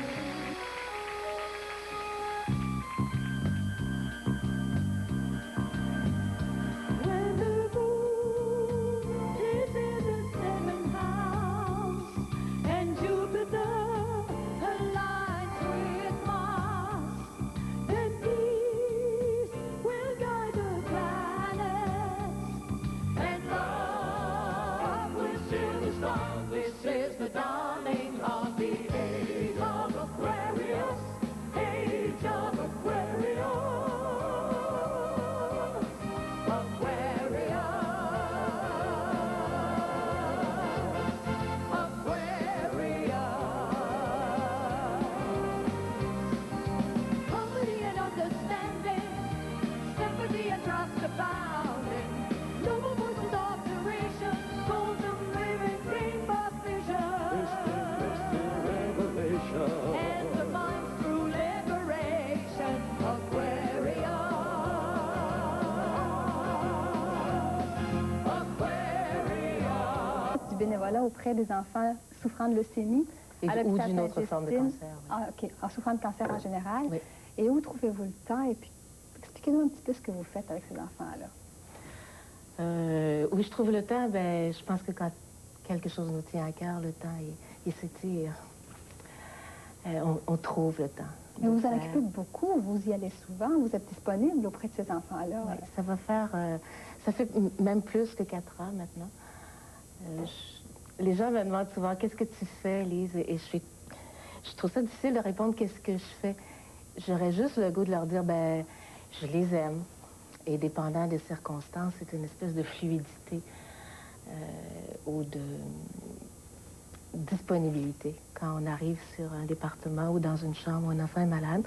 When the moon is in the 7th house and Jupiter aligns with Mars, then peace will guide the planets and love will shield the stars. This is the dawning of the age of Aquarius, age of Aquarius, Aquarius, Aquarius. Harmony and understanding, sympathy and trust abounding, noble voices of duration, golden living dream of vision. là auprès des enfants souffrant de leucémie. Ou d'une autre forme de cancer. Oui. Ah, OK. En souffrant de cancer en général. Oui. Et où trouvez-vous le temps? Et puis, expliquez-nous un petit peu ce que vous faites avec ces enfants-là. Où je trouve le temps, ben, je pense que quand quelque chose nous tient à cœur, le temps, il s'étire. On trouve le temps. Mais vous en occupez beaucoup, vous y allez souvent, vous êtes disponible auprès de ces enfants-là. Oui, ça va faire... ça fait même plus que 4 ans maintenant. Les gens me demandent souvent « Qu'est-ce que tu fais, Lise? » Et je trouve ça difficile de répondre « Qu'est-ce que je fais? » J'aurais juste le goût de leur dire « Ben, je les aime. » Et dépendant des circonstances, c'est une espèce de fluidité ou de disponibilité. Quand on arrive sur un département ou dans une chambre où un enfant est malade,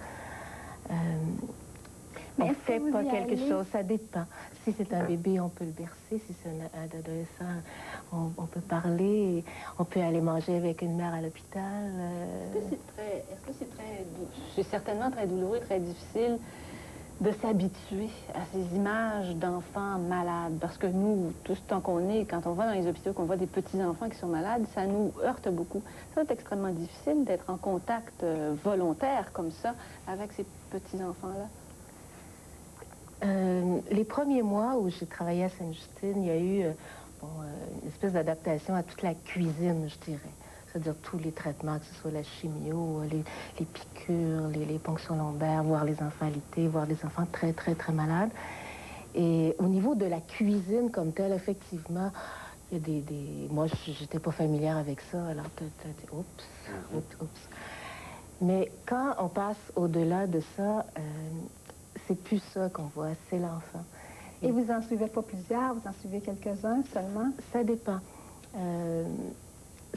on ne fait pas quelque chose, ça dépend. Si c'est un bébé, on peut le bercer. Si c'est un adolescent, on peut parler. On peut aller manger avec une mère à l'hôpital. Est-ce que c'est certainement très douloureux, très difficile de s'habituer à ces images d'enfants malades? Parce que nous, tout ce temps qu'on est, quand on va dans les hôpitaux, qu'on voit des petits-enfants qui sont malades, ça nous heurte beaucoup. Ça va être extrêmement difficile d'être en contact volontaire comme ça avec ces petits-enfants-là. Les premiers mois où j'ai travaillé à Sainte-Justine, il y a eu une espèce d'adaptation à toute la cuisine, je dirais. C'est-à-dire tous les traitements, que ce soit la chimio, les piqûres, les ponctions lombaires, voir les enfants alités, voir des enfants très, très, très malades. Et au niveau de la cuisine comme telle, effectivement, il y a des... Moi, j'étais pas familière avec ça, alors oups. Mais quand on passe au-delà de ça, c'est plus ça qu'on voit, c'est l'enfant. Et vous en suivez pas plusieurs, vous en suivez quelques-uns seulement? Ça dépend.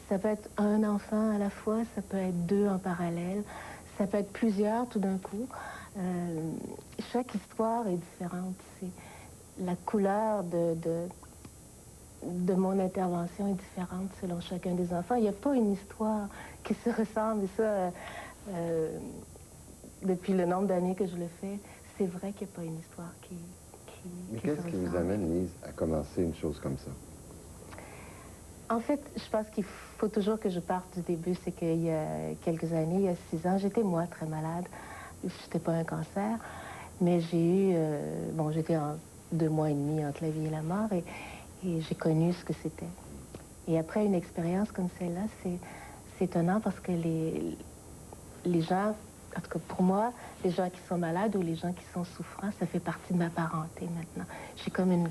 Ça peut être un enfant à la fois, ça peut être 2 en parallèle, ça peut être plusieurs tout d'un coup. Chaque histoire est différente. La couleur de mon intervention est différente selon chacun des enfants. Il n'y a pas une histoire qui se ressemble, et ça, depuis le nombre d'années que je le fais, c'est vrai qu'il n'y a pas une histoire qui Mais qu'est-ce qui vous amène, Lise, à commencer une chose comme ça? En fait, je pense qu'il faut toujours que je parte du début. C'est qu'il y a quelques années, il y a 6 ans, j'étais moi très malade. C'était pas un cancer, mais j'ai eu... j'étais en 2 mois et demi entre la vie et la mort, et j'ai connu ce que c'était. Et après une expérience comme celle-là, c'est étonnant parce que les gens... En tout cas, pour moi, les gens qui sont malades ou les gens qui sont souffrants, ça fait partie de ma parenté maintenant. J'ai comme une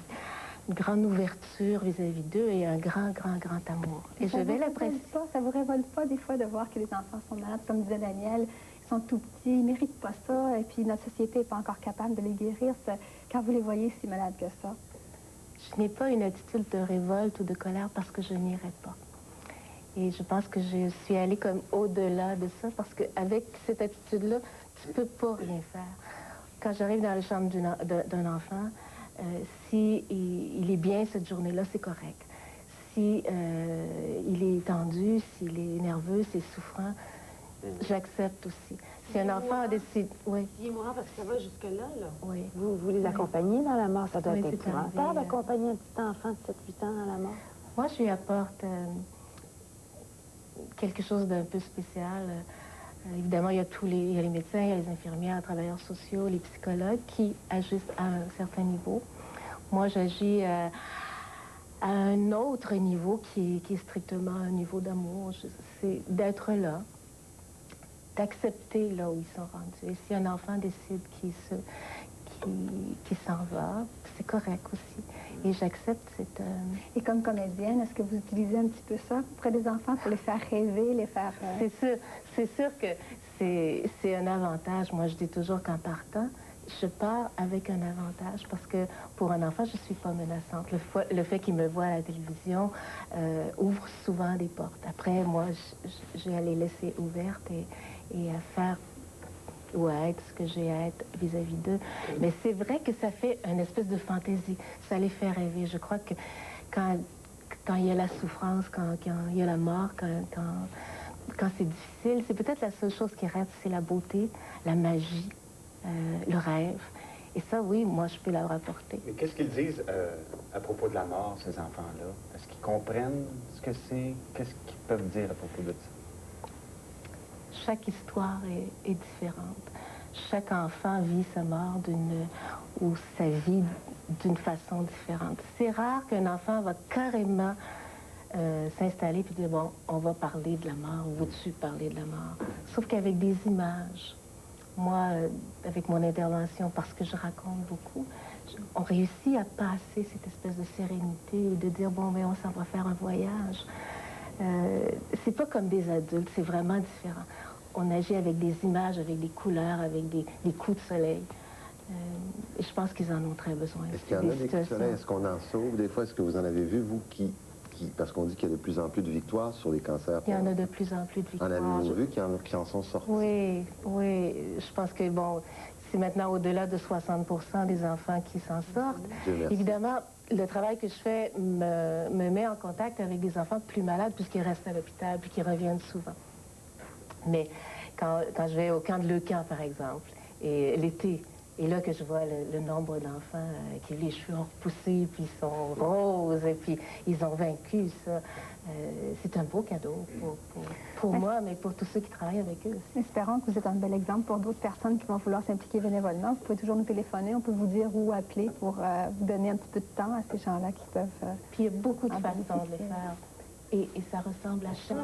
grande ouverture vis-à-vis d'eux et un grand, grand, grand amour. Et je vais l'impression... Ça vous révolte pas des fois de voir que les enfants sont malades? Comme disait Daniel, ils sont tout petits, ils ne méritent pas ça, et puis notre société n'est pas encore capable de les guérir. Quand vous les voyez si malades que ça? Je n'ai pas une attitude de révolte ou de colère parce que je n'irai pas. Et je pense que je suis allée comme au-delà de ça, parce qu'avec cette attitude-là, tu ne peux pas rien faire. Quand j'arrive dans la chambre d'un enfant, si il est bien cette journée-là, c'est correct. Si il est tendu, s'il est nerveux, s'il est souffrant, j'accepte aussi. Si un enfant décide... Oui. 10 mois, parce que ça va jusque-là, là. Oui. Vous les accompagnez dans la mort? Ça doit être épouvantable arrivé, d'accompagner un petit enfant de 7-8 ans dans la mort? Moi, je lui apporte quelque chose d'un peu spécial. Évidemment, il y a les médecins, il y a les infirmières, les travailleurs sociaux, les psychologues qui agissent à un certain niveau. Moi, j'agis à un autre niveau qui est strictement un niveau d'amour. C'est d'être là, d'accepter là où ils sont rendus. Et si un enfant décide qu'il s'en va, c'est correct aussi. Et j'accepte cette... Et comme comédienne, est-ce que vous utilisez un petit peu ça auprès des enfants pour les faire rêver, les faire... C'est sûr que c'est un avantage. Moi, je dis toujours qu'en partant, je pars avec un avantage parce que pour un enfant, je ne suis pas menaçante. Le fait qu'il me voit à la télévision ouvre souvent des portes. Après, moi, j'ai à les laisser ouvertes et à faire ou à être ce que j'ai à être vis-à-vis d'eux. Mais c'est vrai que ça fait une espèce de fantaisie. Ça les fait rêver. Je crois que quand il y a la souffrance, quand il y a la mort, quand c'est difficile, c'est peut-être la seule chose qui reste, c'est la beauté, la magie, le rêve. Et ça, oui, moi, je peux leur apporter. Mais qu'est-ce qu'ils disent à propos de la mort, ces enfants-là? Est-ce qu'ils comprennent ce que c'est? Qu'est-ce qu'ils peuvent dire à propos de ça? Chaque histoire est différente. Chaque enfant vit sa mort ou sa vie d'une façon différente. C'est rare qu'un enfant va carrément s'installer et dire, bon, on va parler de la mort, ou veux-tu parler de la mort? Sauf qu'avec des images, moi, avec mon intervention, parce que je raconte beaucoup, on réussit à passer cette espèce de sérénité et de dire, bon, mais on s'en va faire un voyage. C'est pas comme des adultes, c'est vraiment différent. On agit avec des images, avec des couleurs, avec des coups de soleil. Et je pense qu'ils en ont très besoin. Est-ce qu'il y en a des coups de soleil? Est-ce qu'on en sauve des fois? Est-ce que vous en avez vu, vous, parce qu'on dit qu'il y a de plus en plus de victoires sur les cancers? Il y en a de plus en plus de victoires. En avez-vous vu qui en sont sortis? Oui, oui. Je pense que, bon, c'est maintenant au-delà de 60% des enfants qui s'en sortent. Évidemment, le travail que je fais me met en contact avec des enfants plus malades puisqu'ils restent à l'hôpital puis qu'ils reviennent souvent. Mais quand je vais au camp de Leucan, par exemple, et l'été, et là que je vois le nombre d'enfants qui les cheveux ont repoussé, puis ils sont roses, et puis ils ont vaincu ça, c'est un beau cadeau pour moi, mais pour tous ceux qui travaillent avec eux aussi. Espérons que vous êtes un bel exemple pour d'autres personnes qui vont vouloir s'impliquer bénévolement. Vous pouvez toujours nous téléphoner, on peut vous dire où appeler pour vous donner un petit peu de temps à ces gens-là qui peuvent... Puis il y a beaucoup de façons de le faire, et ça ressemble à chaque...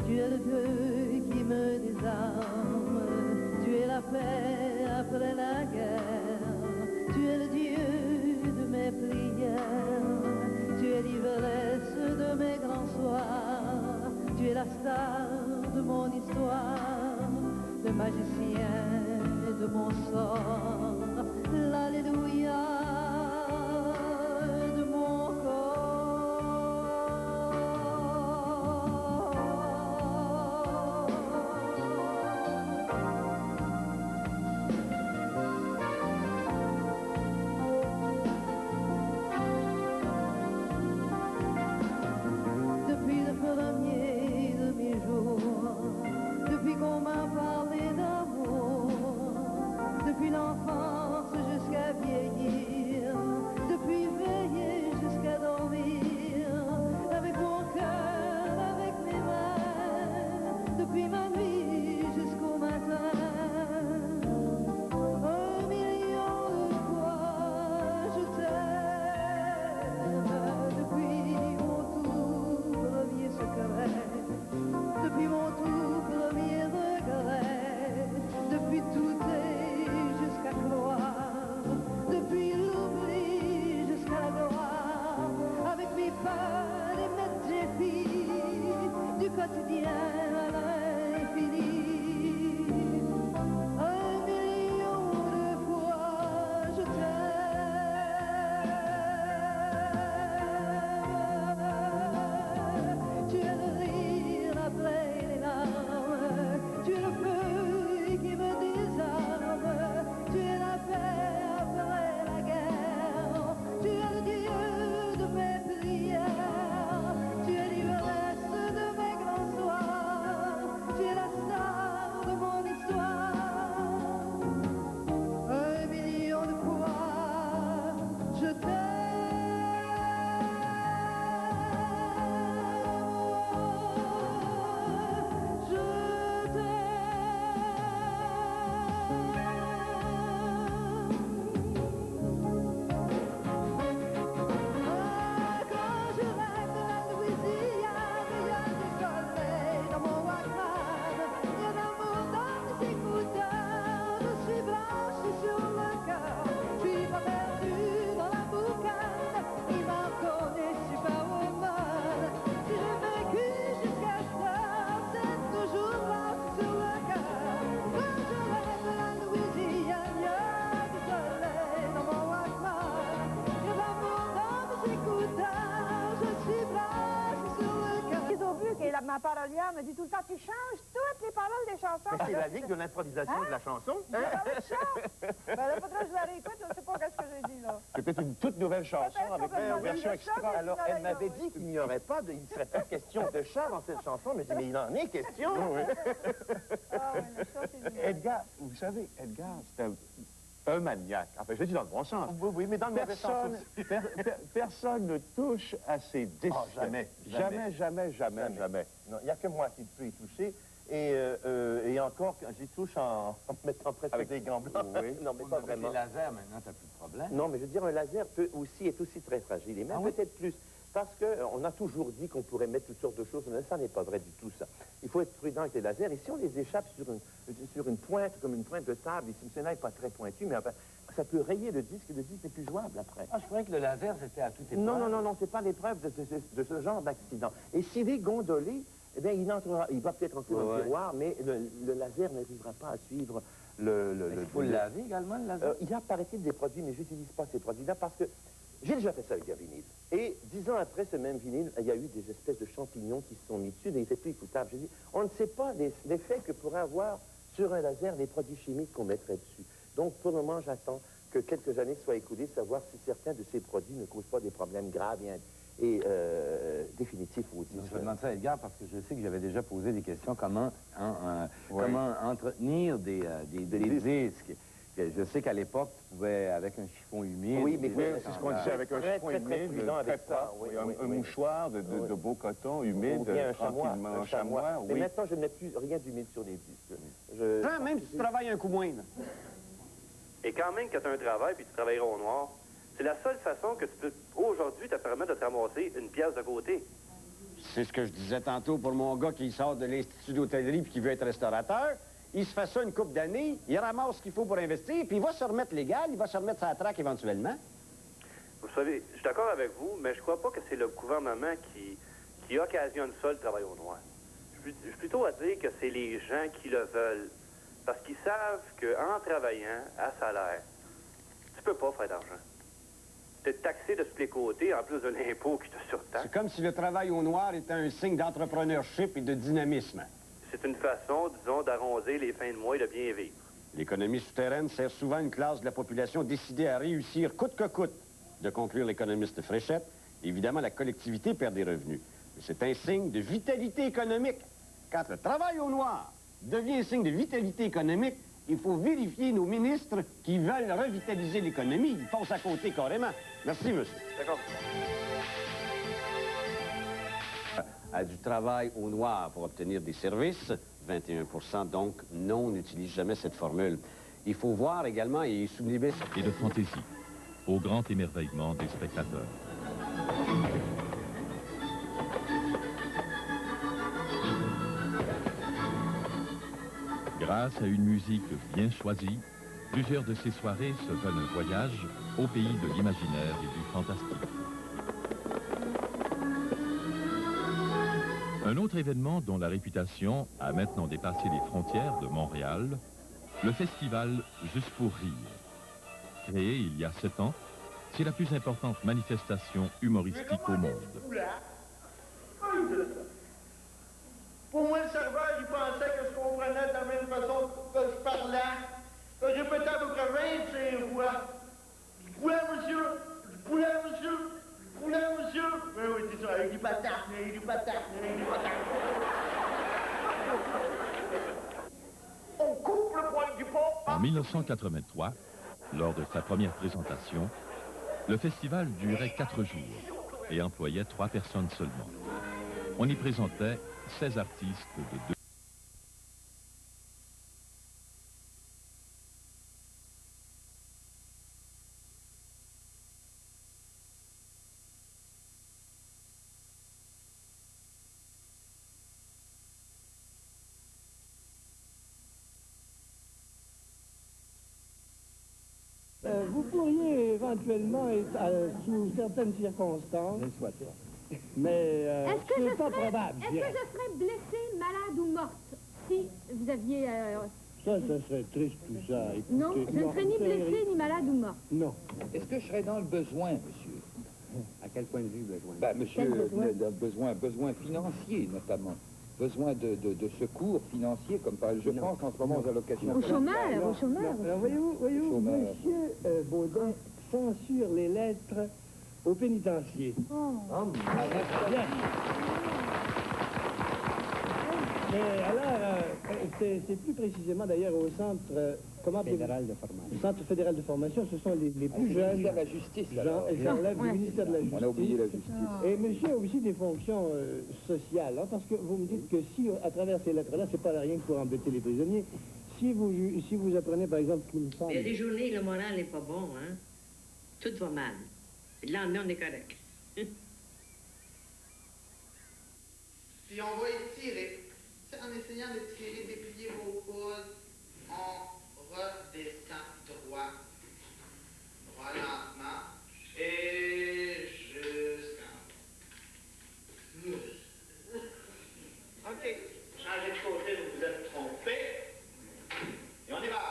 Tu es le Dieu qui me désarme, tu es la paix après la guerre, tu es le Dieu de mes prières, tu es l'ivresse ma parolière me dit tout le temps, tu changes toutes les paroles des chansons. Mais c'est la ligue de l'improvisation de la chanson. Ben oui, je chante. Ben là, faudrait que je la réécoute, je ne sais pas ce que j'ai dit, là. C'est peut-être une toute nouvelle chanson avec une version extra. Alors, elle m'avait dit qu'il n'y aurait pas, il ne serait pas question de chat dans cette chanson, mais je dis, mais il en est question. Ah oui, le chat, c'est génial. Edgar, vous savez, Edgar, c'est un maniaque. Enfin, je le dis dans le bon sens. Oui, mais dans le mauvais sens aussi. Personne ne touche à ces disques. Oh, jamais. Jamais. Non, il n'y a que moi qui peux y toucher. Et encore, j'y touche en mettant presque des gants blancs. Oui. Non, mais pas vraiment. Les lasers, maintenant, t'as plus de problème. Non, mais je veux dire, un laser est aussi très fragile, et même peut-être plus. Parce qu'on a toujours dit qu'on pourrait mettre toutes sortes de choses, mais ça n'est pas vrai du tout, ça. Il faut être prudent avec les lasers, et si on les échappe sur une pointe, comme une pointe de table, ici, celle-là n'est pas très pointue, mais enfin, ça peut rayer le disque, et le disque n'est plus jouable après. Ah, je croyais que le laser, c'était à toute épreuve. Non, c'est pas l'épreuve de ce genre d'accident. Et s'il est gondolé, eh bien, il va peut-être entrer dans le tiroir, mais le laser n'arrivera pas à suivre Il faut le laver également, le laser? Il y a, paraît-il, des produits, mais je n'utilise pas ces produits-là parce que j'ai déjà fait ça avec un vinyle. Et 10 ans après ce même vinyle, il y a eu des espèces de champignons qui se sont mis dessus, mais il n'était plus écoutable. J'ai dit, on ne sait pas l'effet que pourraient avoir sur un laser les produits chimiques qu'on mettrait dessus. Donc, pour le moment, j'attends que quelques années soient écoulées, savoir si certains de ces produits ne causent pas des problèmes graves et définitifs au disque. Je me demande ça, Edgar, parce que je sais que j'avais déjà posé des questions. Comment entretenir des disques? Je sais qu'à l'époque, tu pouvais, avec un chiffon humide... Oui, mais c'est ce qu'on disait, avec un chiffon humide, un mouchoir de beau coton humide, tranquillement, un chamois. Mais maintenant, je ne mets plus rien d'humide sur les disques. Même si tu travailles un coup moins. Et quand même, quand tu as un travail puis tu travailleras au noir, c'est la seule façon que tu peux, aujourd'hui, te permettre de te ramasser une pièce de côté. C'est ce que je disais tantôt pour mon gars qui sort de l'Institut d'hôtellerie puis qui veut être restaurateur. Il se fait ça une couple d'années, il ramasse ce qu'il faut pour investir, puis il va se remettre légal, il va se remettre sa traque éventuellement. Vous savez, je suis d'accord avec vous, mais je crois pas que c'est le gouvernement qui occasionne ça, le travail au noir. Je suis plutôt à dire que c'est les gens qui le veulent. Parce qu'ils savent qu'en travaillant à salaire, tu peux pas faire d'argent. Tu es taxé de tous les côtés, en plus de l'impôt qui te surtaxe. C'est comme si le travail au noir était un signe d'entrepreneurship et de dynamisme. C'est une façon, disons, d'arrondir les fins de mois et de bien vivre. L'économie souterraine sert souvent une classe de la population décidée à réussir coûte que coûte. De conclure l'économiste Fréchette, évidemment, la collectivité perd des revenus. Mais c'est un signe de vitalité économique. Quand le travail au noir devient un signe de vitalité économique, il faut vérifier nos ministres qui veulent revitaliser l'économie. Ils passent à côté carrément. Merci, monsieur. D'accord. À du travail au noir pour obtenir des services, 21 donc, non, on n'utilise jamais cette formule. Il faut voir également, et souligner bien... Et de fantaisie, au grand émerveillement des spectateurs. Grâce à une musique bien choisie, plusieurs de ces soirées se veulent un voyage au pays de l'imaginaire et du fantastique. Un autre événement dont la réputation a maintenant dépassé les frontières de Montréal, le festival Juste pour rire. Créé il y a 7 ans, c'est la plus importante manifestation humoristique au monde. Pour moi, le serveur, il pensait que je comprenais de la même façon que je parlais. Je répétais à peu près 25 fois. Poulet, monsieur! Poulet, monsieur! Poulet, monsieur! Oui, c'est ça, avec des patates, avec des patates, avec des patates. On coupe le poil du pot. En 1983, lors de sa première présentation, le festival durait 4 jours et employait 3 personnes seulement. On y présentait 16 artistes de 2. Vous pourriez éventuellement être sous certaines circonstances, mais c'est pas probable. Est-ce que je serais blessée, malade ou morte si vous aviez... Ça serait triste tout ça. Écoutez, non, je ne serais ni blessée ni malade ou morte. Non. Est-ce que je serais dans le besoin, monsieur? À quel point de vue, besoin? Ben, monsieur, le besoin financier, notamment. besoin de secours financiers, comme par exemple, je pense qu'en ce moment aux allocations... Au chômage, au chômage. Alors voyez-vous, Chômage. monsieur Baudin censure les lettres au pénitencier. Oh. Bien. Mais alors, c'est plus précisément d'ailleurs au centre fédéral de formation. Le centre fédéral de formation, ce sont les plus jeunes. Le ministère de la Justice, alors. J'enlève le ministère de la Justice. On a oublié la Justice. Et monsieur a aussi des fonctions sociales, hein, parce que vous me dites que si, à travers ces lettres-là, c'est pas rien que pour embêter les prisonniers, si vous apprenez par exemple qu'une femme... Il y a des journées, le moral n'est pas bon, hein. Tout va mal. Le lendemain, on est correct. Puis on va étirer. C'est en essayant de tirer, déplier vos coudes, on redescend droit. Droit lentement. Et jusqu'en... OK. Changez de côté, vous vous êtes trompé. Et on y va.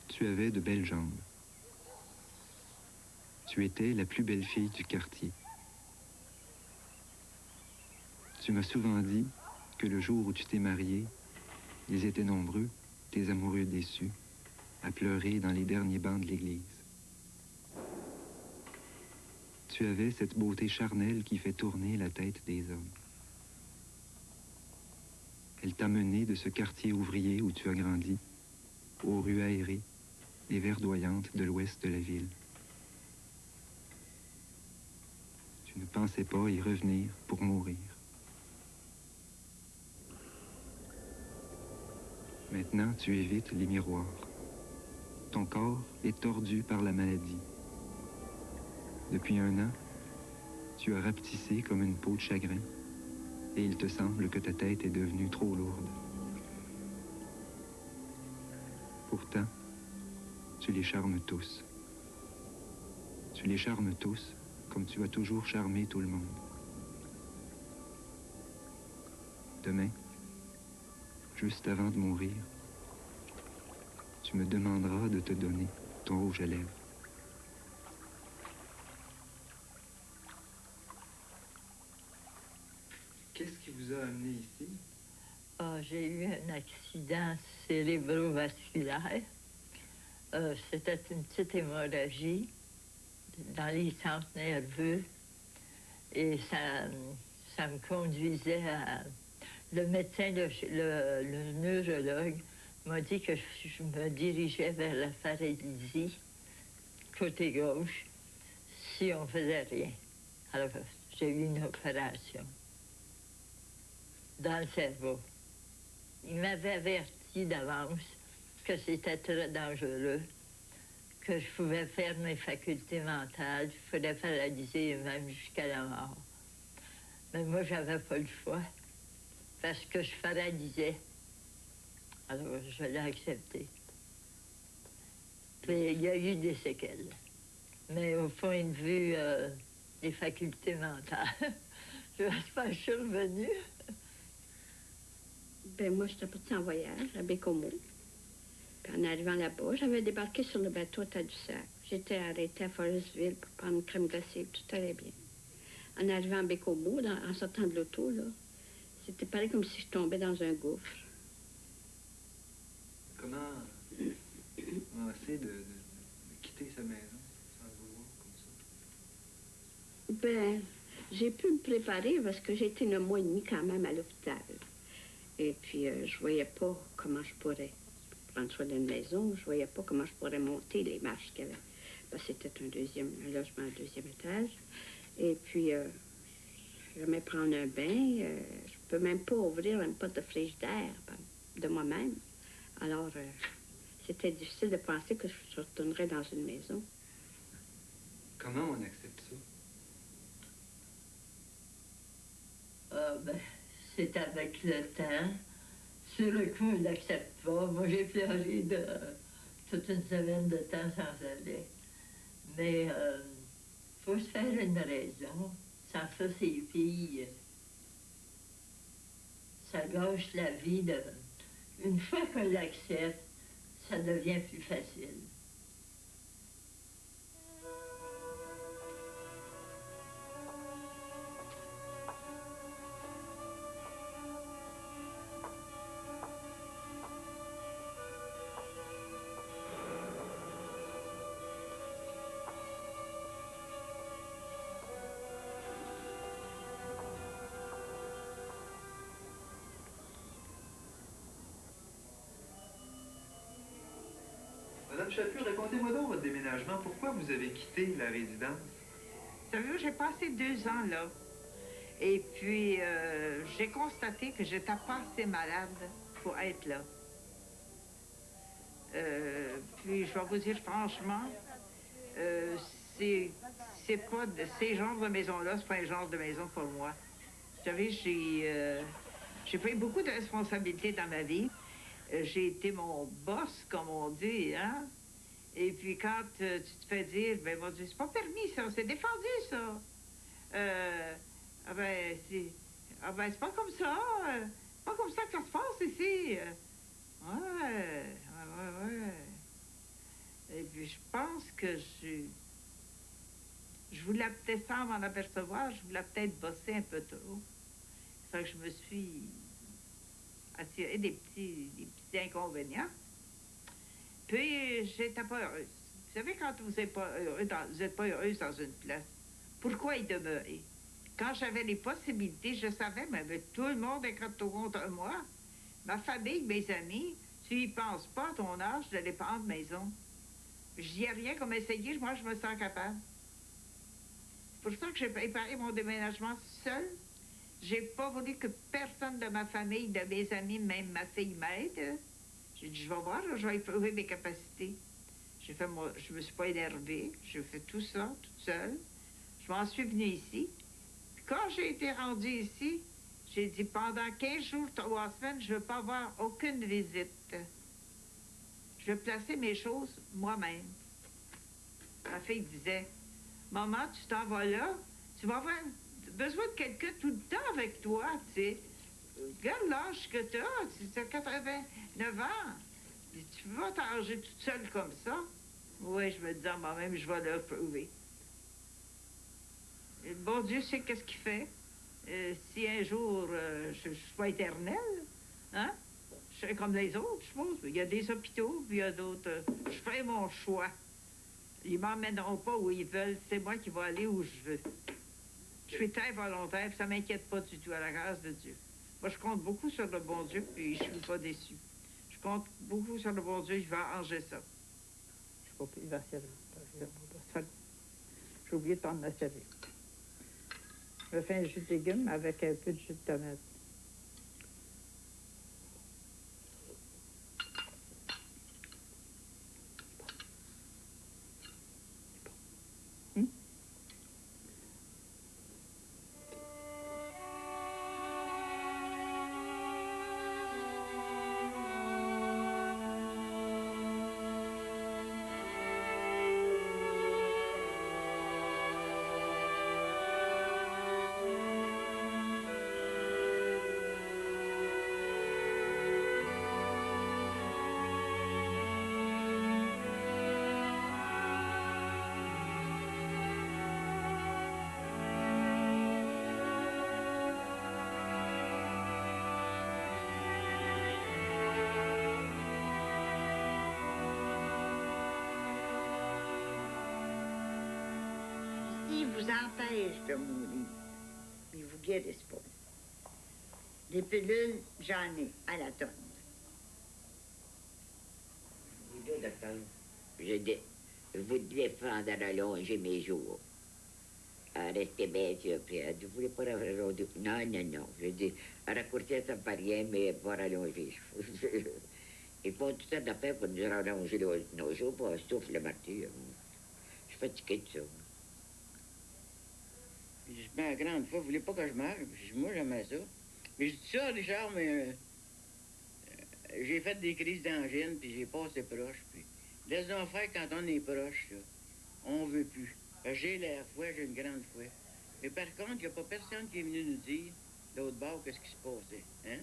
Tu avais de belles jambes. Tu étais la plus belle fille du quartier. Tu m'as souvent dit que le jour où tu t'es mariée, ils étaient nombreux, tes amoureux déçus, à pleurer dans les derniers bancs de l'église. Tu avais cette beauté charnelle qui fait tourner la tête des hommes. Elle t'a mené de ce quartier ouvrier où tu as grandi, aux rues aérées et verdoyantes de l'ouest de la ville. Tu ne pensais pas y revenir pour mourir. Maintenant, tu évites les miroirs. Ton corps est tordu par la maladie. Depuis 1 an, tu as rapetissé comme une peau de chagrin, et il te semble que ta tête est devenue trop lourde. Pourtant, tu les charmes tous. Tu les charmes tous comme tu as toujours charmé tout le monde. Demain, juste avant de mourir, tu me demanderas de te donner ton rouge à lèvres. Qu'est-ce qui vous a amené ici? J'ai eu un accident cérébrovasculaire. C'était une petite hémorragie dans les centres nerveux. Et ça me conduisait à... Le médecin, le neurologue, m'a dit que je me dirigeais vers la paralysie, côté gauche, si on faisait rien. Alors, j'ai eu une opération dans le cerveau. Il m'avait averti d'avance que c'était très dangereux, que je pouvais perdre mes facultés mentales, il fallait paralyser même jusqu'à la mort. Mais moi, j'avais pas le choix, parce que je paralysais. Alors, je l'ai accepté. Puis, il y a eu des séquelles. Mais au point de vue des facultés mentales, j'espère que je suis revenue. Ben moi, j'étais partie en voyage à Bécomo. Puis en arrivant là-bas, j'avais débarqué sur le bateau à Tadoussac. J'étais arrêtée à Forestville pour prendre une crème glacée, tout allait bien. En arrivant à Bécomo, en sortant de l'auto, là, c'était pareil comme si je tombais dans un gouffre. Comment essayer de quitter sa maison sans le vouloir comme ça? Ben, j'ai pu me préparer parce que j'ai été 1 mois et demi quand même à l'hôpital. Et puis, je voyais pas comment je pourrais prendre soin d'une maison. Je voyais pas comment je pourrais monter les marches qu'il y avait. Parce que c'était un logement à 2e étage. Et puis, je vais prendre un bain. Je peux même pas ouvrir une porte de frigidaire de moi-même. Alors, c'était difficile de penser que je retournerais dans une maison. Comment on accepte ça? Ben, c'est avec le temps. Sur le coup, il l'accepte pas. Moi, j'ai pleuré de toute une semaine de temps sans aller. Mais faut se faire une raison. Sans ça, ces filles, ça gâche la vie. Une fois qu'on l'accepte, ça devient plus facile. Madame Chaput, racontez-moi donc votre déménagement. Pourquoi vous avez quitté la résidence? Vous savez, j'ai passé 2 ans là. Et puis, j'ai constaté que j'étais pas assez malade pour être là. Puis, je vais vous dire franchement, c'est pas ces genres de maisons-là, c'est pas un genre de maison pour moi. Vous savez, j'ai pris beaucoup de responsabilités dans ma vie. J'ai été mon boss, comme on dit, hein? Et puis quand tu te fais dire, ben mon Dieu, c'est pas permis ça, c'est défendu ça. C'est pas comme ça. Pas comme ça que ça se passe ici. Ouais. Et puis je pense que je voulais peut-être, sans m'en apercevoir, je voulais peut-être bosser un peu trop. Ça que je me suis attiré des petits inconvénients. Puis, j'étais pas heureuse. Vous savez, quand vous n'êtes pas heureuse dans une place, pourquoi y demeurer? Quand j'avais les possibilités, je savais, mais tout le monde est contre moi. Ma famille, mes amis, tu y penses pas à ton âge de les prendre maison. Je dis rien comme essayer, moi, je me sens capable. C'est pour ça que j'ai préparé mon déménagement seule. J'ai pas voulu que personne de ma famille, de mes amis, même ma fille m'aide. J'ai dit, je vais voir, je vais éprouver mes capacités. Je me suis pas énervée, j'ai fait tout ça, toute seule. Je m'en suis venue ici. Puis quand j'ai été rendue ici, j'ai dit, pendant 15 jours, 3 semaines, je veux pas avoir aucune visite. Je veux placer mes choses moi-même. Ma fille disait, maman, tu t'en vas là, tu vas avoir besoin de quelqu'un tout le temps avec toi, tu sais. Regarde l'âge que tu as 89 ans. Tu vas t'arranger toute seule comme ça? Oui, je me disais moi-même, je vais le prouver. Et le bon Dieu sait qu'est-ce qu'il fait. Si un jour, je ne suis pas éternelle, hein? Je serai comme les autres, je pense. Il y a des hôpitaux, puis il y a d'autres. Je ferai mon choix. Ils ne m'emmèneront pas où ils veulent. C'est moi qui vais aller où je veux. Je suis très volontaire, puis ça ne m'inquiète pas du tout, à la grâce de Dieu. Moi, je compte beaucoup sur le bon Dieu, puis je ne suis pas déçue. Je compte beaucoup sur le bon Dieu, je vais arranger ça. Je ne sais pas plus la serviette. J'ai oublié de prendre ma serviette. Je fais un jus de légumes avec un peu de jus de tomate. Vous empêche de mourir. Ils vous guérissent pas. Des pilules, j'en ai à la tonne. Vous deux, docteur, je vous défends de rallonger mes jours. Restez bien sûr, puis vous ne voulez pas rallonger. Non. Je dis, raccourcir, ça ne fait rien, mais pas rallonger. Ils font tout ça d'affaires pour nous rallonger nos jours, pour souffle le martyr. Je suis fatigué de ça. Je dis, ben, grande fois, vous voulez pas que je meure? Je dis, moi, j'aimais ça. Mais je dis ça, Richard, mais j'ai fait des crises d'angine, puis j'ai passé proche, puis Laisse donc faire quand on est proche, là. On veut plus. J'ai l'air foi, j'ai une grande foi. Mais par contre, il n'y a pas personne qui est venu nous dire, de l'autre bord, qu'est-ce qui se passait, hein?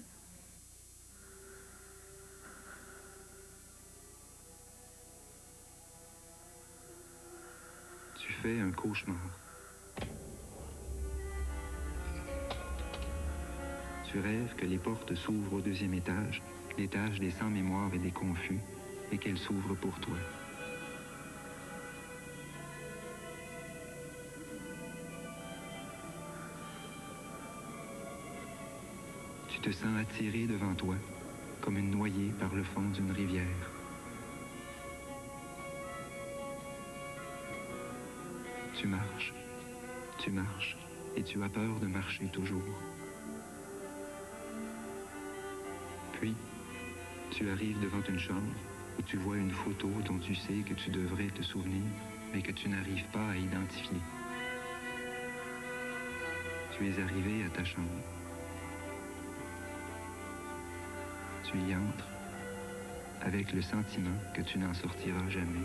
Tu fais un cauchemar. Tu rêves que les portes s'ouvrent au deuxième étage, l'étage des sans-mémoire et des confus, et qu'elles s'ouvrent pour toi. Tu te sens attiré devant toi, comme une noyée par le fond d'une rivière. Tu marches, et tu as peur de marcher toujours. Puis, tu arrives devant une chambre où tu vois une photo dont tu sais que tu devrais te souvenir, mais que tu n'arrives pas à identifier. Tu es arrivé à ta chambre. Tu y entres avec le sentiment que tu n'en sortiras jamais.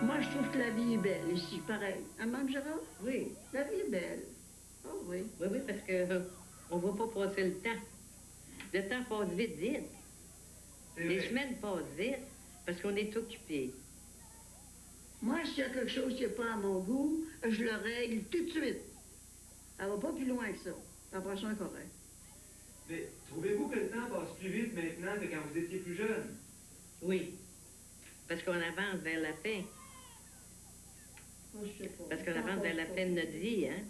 Moi, je trouve que la vie est belle ici, pareil. Hein, Mme Gérard? Oui. La vie est belle. Oh oui. Oui, oui, parce que on ne va pas passer le temps. Le temps passe vite, vite. Les semaines passent vite parce qu'on est occupé. Moi, s'il y a quelque chose qui n'est pas à mon goût, je le règle tout de suite. Elle va pas plus loin que ça. Après ça, correct. Mais trouvez-vous que le temps passe plus vite maintenant que quand vous étiez plus jeune? Oui. Parce qu'on avance vers la fin. Moi, je sais pas. Parce qu'on avance vers la fin de notre vie, hein?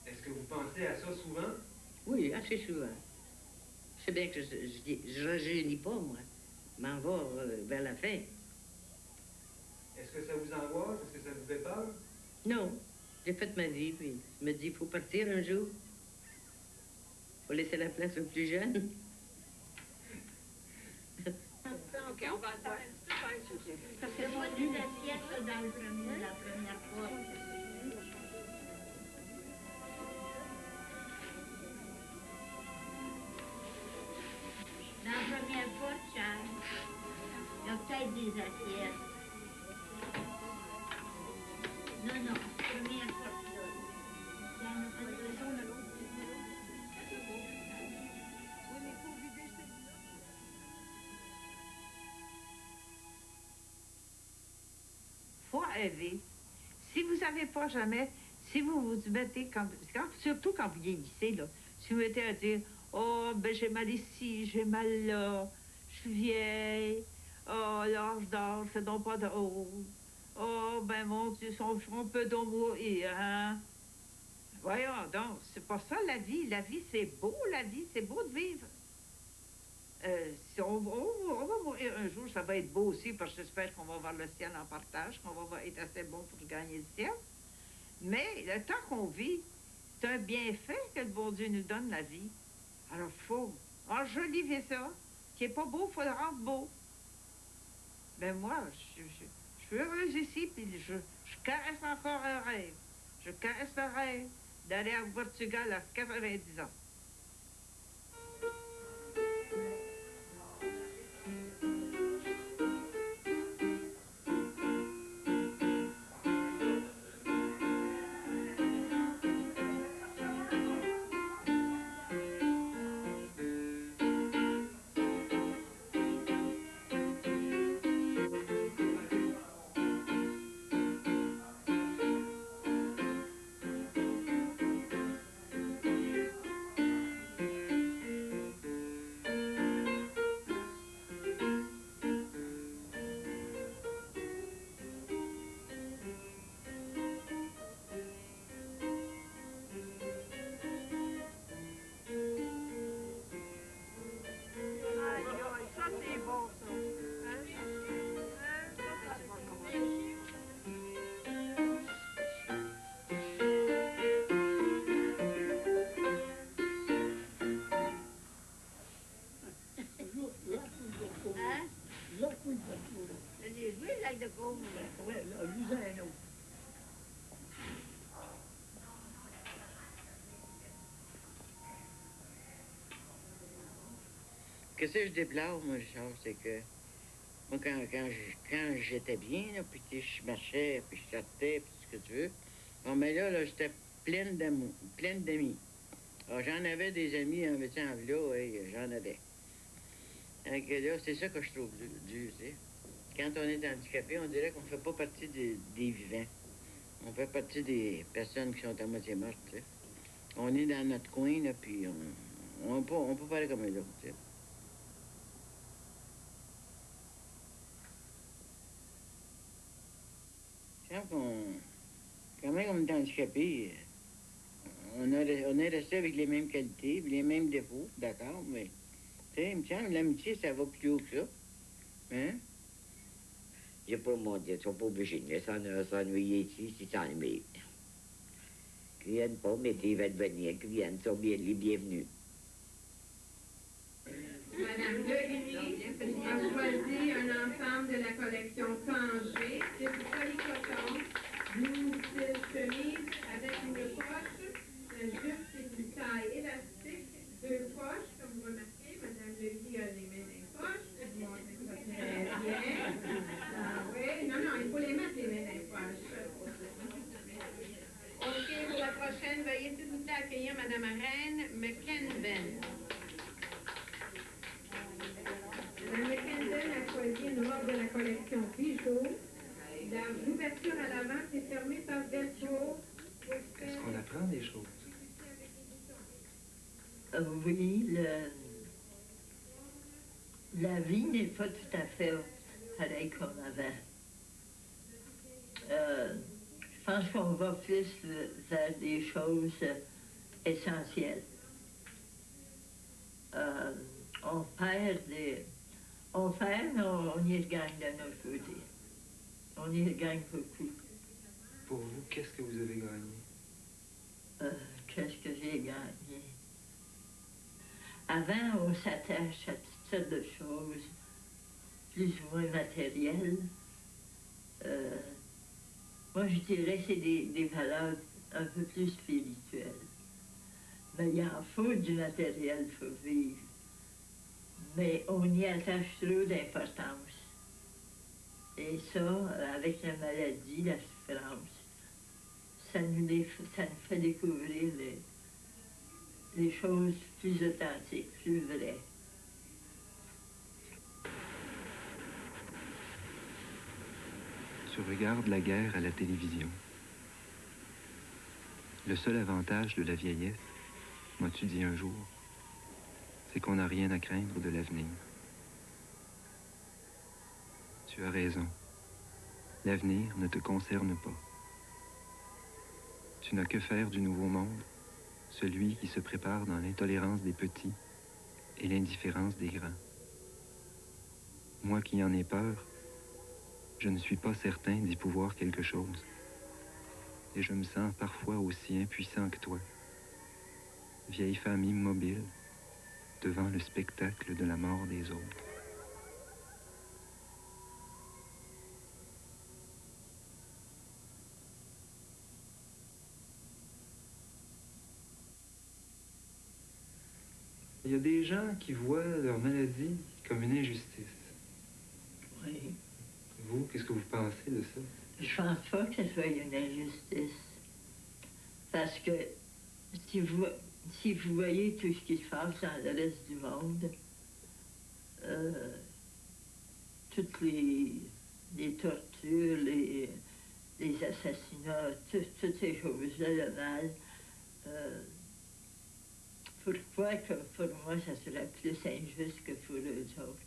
Est-ce que vous pensez à ça souvent? Oui, assez souvent. Je sais bien que je rajeunis pas, moi. M'en va vers la fin. Est-ce que ça vous angoisse? Est-ce que ça vous fait peur? Non. J'ai fait ma vie, puis je me dis, il faut partir un jour. Faut laisser la place aux plus jeunes. OK, on va attendre un petit peu. Parce que moi, des assiettes dans la première fois. Dans la première fois, Charles, il y a peut-être des assiettes. Non, non, première fois, là. Il y en a pas de raison de l'autre. Faut rêver. Si vous savez pas jamais, si vous vous mettez, surtout quand vous vieillissez, là, si vous mettez à dire, oh, ben j'ai mal ici, j'ai mal là, je suis vieille, oh, l'âge d'âge, fais donc pas de haut. Oh, ben mon Dieu, on peut donc mourir, hein? Voyons donc, c'est pas ça la vie. La vie, c'est beau, la vie, c'est beau de vivre. Si on va mourir un jour, ça va être beau aussi, parce que j'espère qu'on va voir le ciel en partage, qu'on va être assez bon pour gagner le ciel. Mais le temps qu'on vit, c'est un bienfait que le bon Dieu nous donne, la vie. Alors, il faut enjoliver ça. Ce qui n'est pas beau, il faut le rendre beau. Ben moi, je suis heureuse ici, puis je caresse encore un rêve. Je caresse le rêve d'aller au Portugal à 90 ans. Qu'est-ce que je déplore, moi, Richard, c'est que moi, quand j'étais bien, là, puis que je marchais, puis je sortais, puis tout ce que tu veux, bon, mais là j'étais pleine d'amour, pleine d'amis. Alors, j'en avais des amis en métier en vélo, et j'en avais. Donc là, c'est ça que je trouve dur, tu sais. Quand on est handicapé, on dirait qu'on ne fait pas partie des vivants. On fait partie des personnes qui sont à moitié mortes, tu sais. On est dans notre coin, là, puis on peut parler comme les autres, tu sais. Quand même, on est handicapé, on est resté avec les mêmes qualités, les mêmes défauts, d'accord, mais, tu sais, il me semble, l'amitié, ça va plus haut que ça. Hein? J'ai pas mon Dieu, ils sont pas obligés de s'ennuyer ici, s'ils s'ennuient. Qu'ils viennent pas, mais qu'ils veulent venir, qu'ils viennent, sont bien les bienvenus. Madame Deligny a choisi un ensemble de la collection Tanger, c'est du polycoton, blue style chemise avec une poche, la jupe c'est une taille élastique, deux poches, comme vous remarquez, Madame Deligny a les mains dans les poches, vous montrez ça très bien. Ah, oui, non, il faut les mettre les mains dans les poches. OK, pour la prochaine, veuillez s'il vous plaît accueillir Madame Reine McKenben. Mme McKenben a choisi une robe de la collection Bijou. L'ouverture à l'avant est fermée par velcro. Est-ce qu'on apprend des choses? Oui, la vie n'est pas tout à fait pareille comme avant. Je pense qu'on va plus vers des choses essentielles. On perd, mais on y gagne de notre côté. On y gagne beaucoup. Pour vous, qu'est-ce que vous avez gagné? Qu'est-ce que j'ai gagné? Avant, on s'attache à toutes sortes de choses, plus ou moins matérielles. Moi, je dirais que c'est des valeurs un peu plus spirituelles. Mais il en faut du matériel pour vivre. Mais on y attache trop d'importance. Et ça, avec la maladie, la souffrance, ça nous fait découvrir les choses plus authentiques, plus vraies. Tu regardes la guerre à la télévision. Le seul avantage de la vieillesse, m'as-tu dit un jour, c'est qu'on n'a rien à craindre de l'avenir. Tu as raison. L'avenir ne te concerne pas. Tu n'as que faire du nouveau monde, celui qui se prépare dans l'intolérance des petits et l'indifférence des grands. Moi qui en ai peur, je ne suis pas certain d'y pouvoir quelque chose. Et je me sens parfois aussi impuissant que toi, vieille femme immobile, devant le spectacle de la mort des autres. Il y a des gens qui voient leur maladie comme une injustice. Oui. Vous, qu'est-ce que vous pensez de ça? Je pense pas que ce soit une injustice. Parce que si vous voyez tout ce qui se passe dans le reste du monde, toutes les tortures, les assassinats, toutes ces choses-là, le mal, pourquoi que pour moi, ça serait plus injuste que pour eux autres?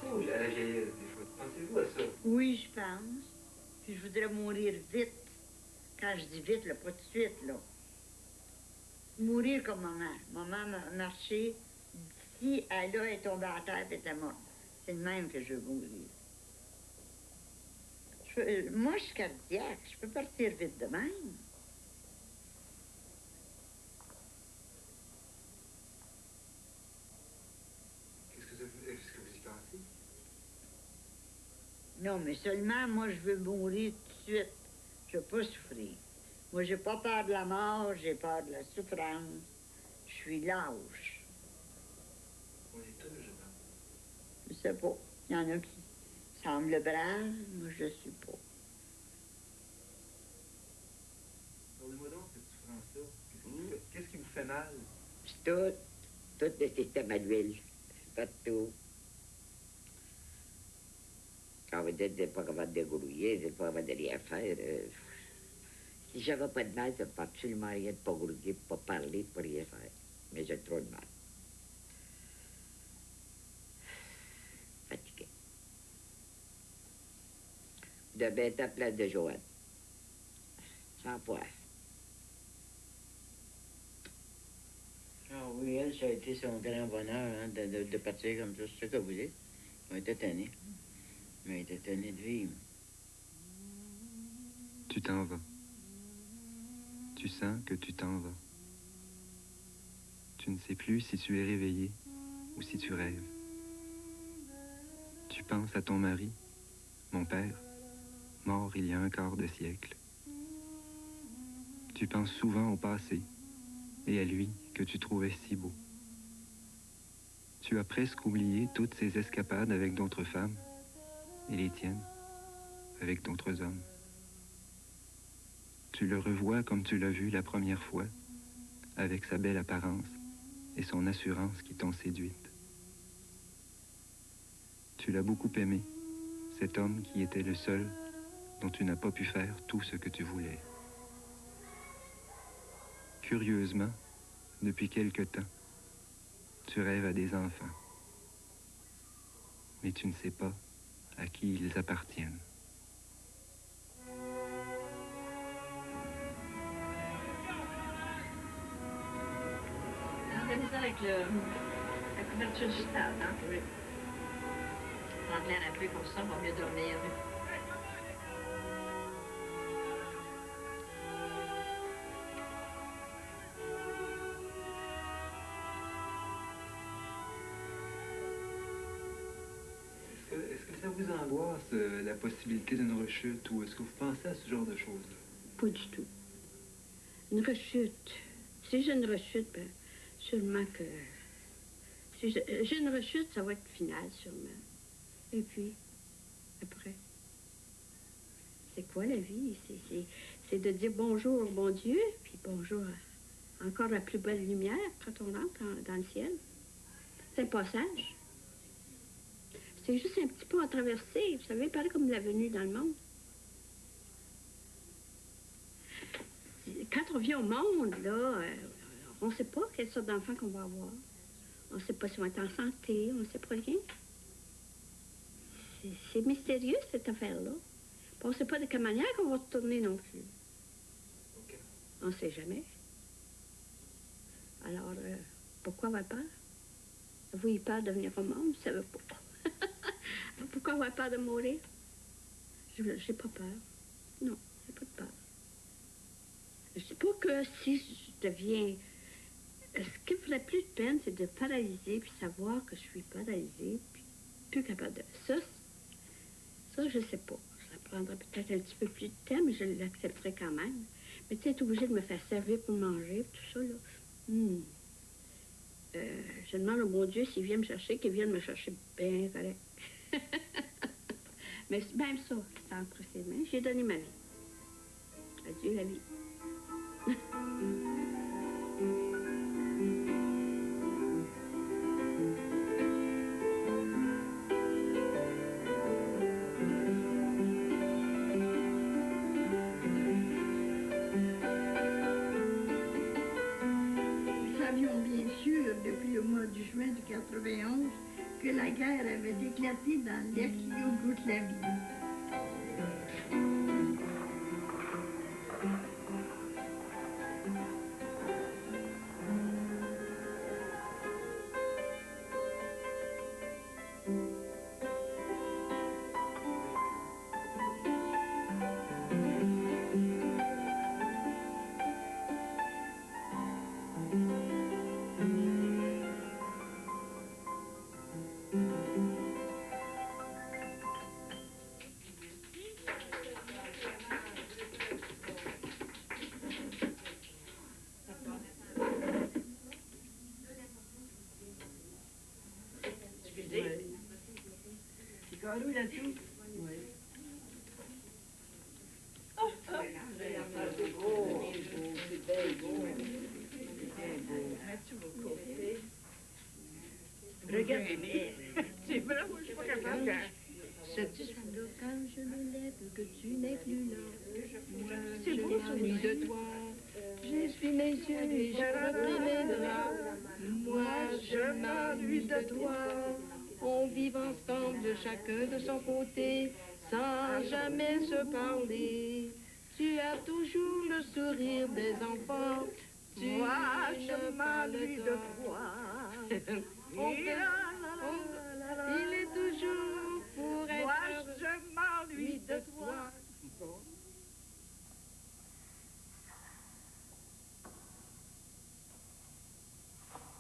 pensez à la vieillesse, des fois? Pensez-vous à ça? Oui, je pense. Puis je voudrais mourir vite. Quand je dis vite, là, pas tout de suite, là. Mourir comme maman. Maman a marché d'ici à là, elle est tombée à terre et était morte. C'est le même que je veux mourir. Moi, je suis cardiaque. Je peux partir vite de même. Est-ce que vous y pensez? Non, mais seulement, moi, je veux mourir tout de suite. Je veux pas souffrir. Moi, j'ai pas peur de la mort, j'ai peur de la souffrance. Je suis lâche. On est tous, je pense. Je sais pas. Il y en a qui semblent braves, moi, je suis pas. Parlez-moi donc de cette souffrance-là. Qu'est-ce qui vous fait mal? Tout le système à l'huile, partout. Quand vous dites que vous n'êtes pas capable de grouiller, vous n'êtes pas capable de rien faire. Si j'avais pas de mal, ça ne me fait absolument rien de pas grouiller, de pas parler, de pas rien faire. Mais j'ai trop de mal. Fatigué. De bête à place de Joanne. Sans poids. Ah oui, elle, ça a été son grand bonheur hein, de partir comme ça. C'est ce que vous dites. On était tannés. On était tannés de vivre. Tu t'en vas. Tu sens que tu t'en vas. Tu ne sais plus si tu es réveillé ou si tu rêves. Tu penses à ton mari, mon père, mort il y a un quart de siècle. Tu penses souvent au passé et à lui que tu trouvais si beau. Tu as presque oublié toutes ces escapades avec d'autres femmes et les tiennes avec d'autres hommes. Tu le revois comme tu l'as vu la première fois, avec sa belle apparence et son assurance qui t'ont séduite. Tu l'as beaucoup aimé, cet homme qui était le seul dont tu n'as pas pu faire tout ce que tu voulais. Curieusement, depuis quelque temps, tu rêves à des enfants, mais tu ne sais pas à qui ils appartiennent. On a misère avec la couverture du stade, hein? Oui. On l'air un peu comme ça, on va mieux dormir. Est-ce que ça vous angoisse, la possibilité d'une rechute, ou est-ce que vous pensez à ce genre de choses-là? Pas du tout. Une rechute. Si j'ai une rechute, ben, sûrement que... Si j'ai une rechute, ça va être final, sûrement. Et puis, après, c'est quoi la vie? C'est de dire bonjour au bon Dieu, puis bonjour à encore la plus belle lumière quand on entre dans le ciel. C'est un passage. C'est juste un petit peu à traverser. Vous savez, pareil comme la venue dans le monde. Quand on vient au monde, là, on ne sait pas quelle sorte d'enfant qu'on va avoir. On ne sait pas si on va être en santé, on ne sait pas rien. C'est mystérieux, cette affaire-là. On ne sait pas de quelle manière qu'on va retourner non plus. Okay. On ne sait jamais. Alors, pourquoi avoir peur? Vous avez peur de venir au monde? Vous ne savez pas. Pourquoi avoir peur de mourir? J'ai pas peur. Non, j'ai pas de peur. Je sais pas que si je deviens... Ce qui me ferait plus de peine, c'est de paralyser, puis savoir que je suis paralysée, puis plus capable de... Ça, je sais pas. Ça prendrait peut-être un petit peu plus de temps, mais je l'accepterais quand même. Mais tu sais, être obligé de me faire servir pour manger, tout ça, là... je demande au bon Dieu s'il vient me chercher, qu'il vienne me chercher bien correct. Mais même ça, c'est entre ses mains. J'ai donné ma vie. Adieu la vie. Nous savions bien sûr, depuis le mois de juin de 91, que la guerre avait éclaté dans l'ex-Yougoslavie. C'est carreau là-dessous? Oui. Oh, c'est beau, c'est bien beau. Mets-tu vos côtés? Regarde. C'est vrai, moi, je suis pas capable de... Sais-tu, Sandra, quand je me lève, que tu n'es plus là. Moi, C'est je beau, ça. m'ennuie de toi. J'essuie mes yeux et je replie mes draps. Moi, je m'ennuie de toi. On vit ensemble, chacun de son côté, sans jamais se parler. Tu as toujours le sourire des enfants. Moi, je m'ennuie de toi. Il est toujours pour être Moi, heureux. je m'ennuie de toi.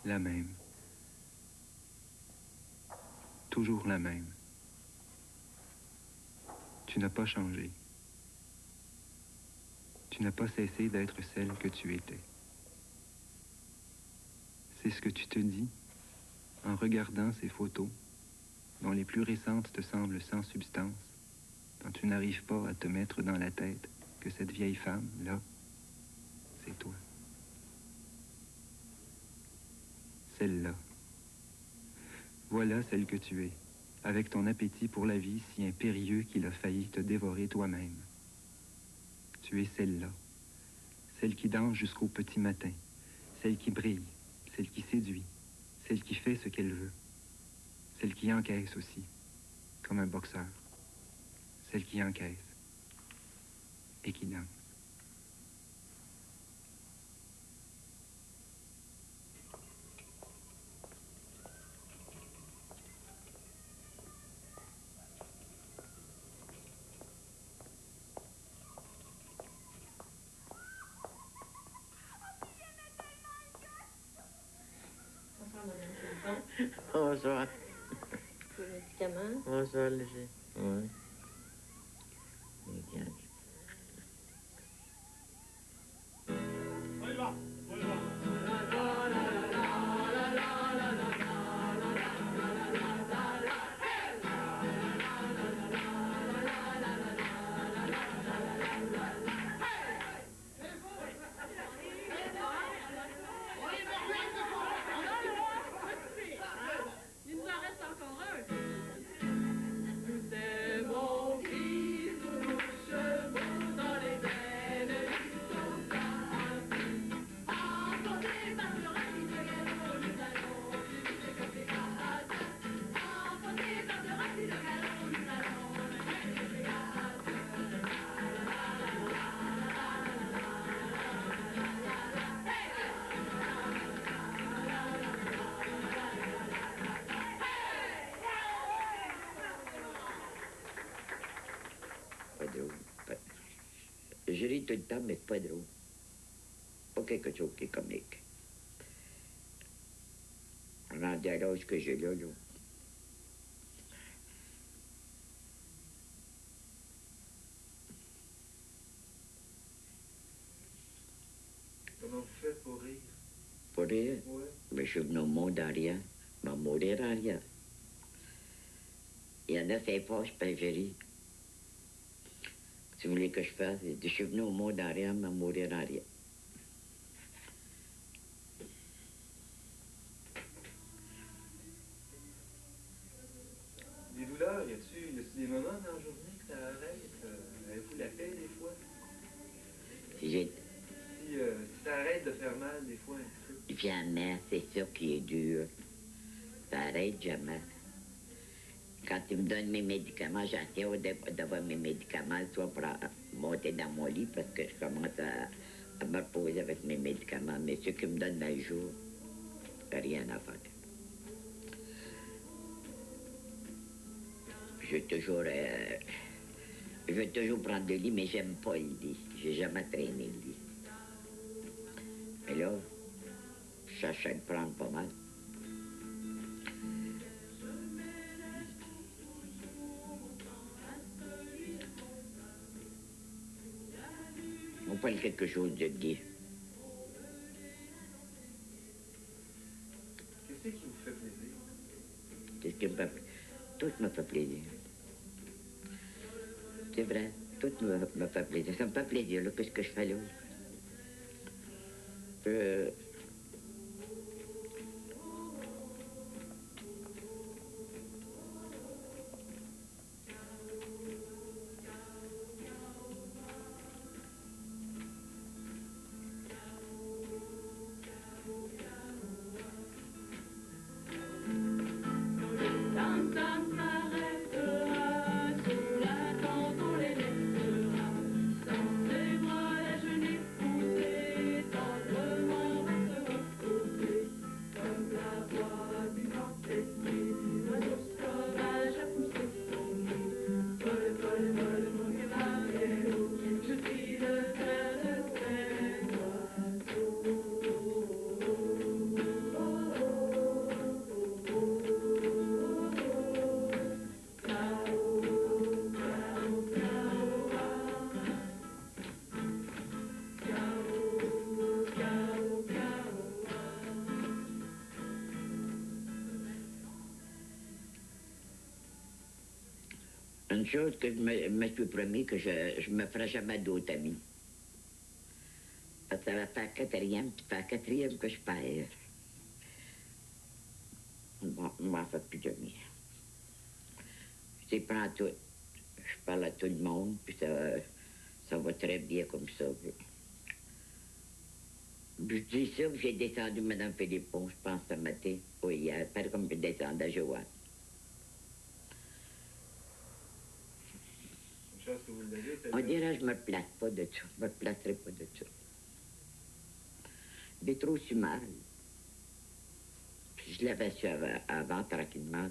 La même. Toujours la même. Tu n'as pas changé. Tu n'as pas cessé d'être celle que tu étais. C'est ce que tu te dis en regardant ces photos, dont les plus récentes te semblent sans substance, quand tu n'arrives pas à te mettre dans la tête que cette vieille femme, là, c'est toi. Celle-là. Voilà celle que tu es, avec ton appétit pour la vie si impérieux qu'il a failli te dévorer toi-même. Tu es celle-là, celle qui danse jusqu'au petit matin, celle qui brille, celle qui séduit, celle qui fait ce qu'elle veut, celle qui encaisse aussi, comme un boxeur, celle qui encaisse et qui danse. Bonsoir. Pour le médicament? Bonsoir, léger. Oui. Bien. On y va, on y va. Il nous en reste encore un. Pas drôle. Je ris tout le temps, mais pas drôle. Pas quelque chose qui est comique. Rendu à l'âge que j'ai là. Comment vous faites pour rire? Pour rire? Oui. Mais je suis venu au monde en rien. Je vais mourir en rien. Il y en a, c'est fâche, puis je ris. Si vous voulez que je fasse, je suis venu au monde en rien, je vais mourir en rien. Des douleurs, y a-t-il des moments dans la journée que ça arrête? Avez-vous la paix des fois? Si ça arrête de faire mal des fois un petit peu. jamais, c'est ça qui est dur. Ça arrête jamais. Quand il me donne mes médicaments, j'attends d'avoir mes médicaments, soit pour monter dans mon lit, parce que je commence à me reposer avec mes médicaments. Mais ceux qui me donnent dans le jour, rien à faire. Je veux toujours prendre le lit, mais j'aime pas le lit. J'ai jamais traîné le lit. Mais là, je cherche à le prendre pas mal. On parle quelque chose de gai. Qu'est-ce qui vous fait plaisir? Qu'est-ce qui me fait plaisir? Tout me fait plaisir. C'est vrai, tout me fait plaisir. Ça me fait plaisir, là, qu'est-ce que je fais là? Une chose que je me suis promis, que je me ferai jamais d'autres amis. Parce que ça va faire quatrième, puis faire quatrième que je perds. Bon, je m'en fais plus d'amis. Je prends tout. Je parle à tout le monde, puis ça va très bien comme ça. Je dis ça, puis j'ai descendu Mme Philippon, je pense, ce matin, ou hier, pas comme je descends à Joanne. On dirait que je me place pas de ça. Je me placerai pas de ça. J'ai trop su mal. Puis je l'avais su avant tranquillement.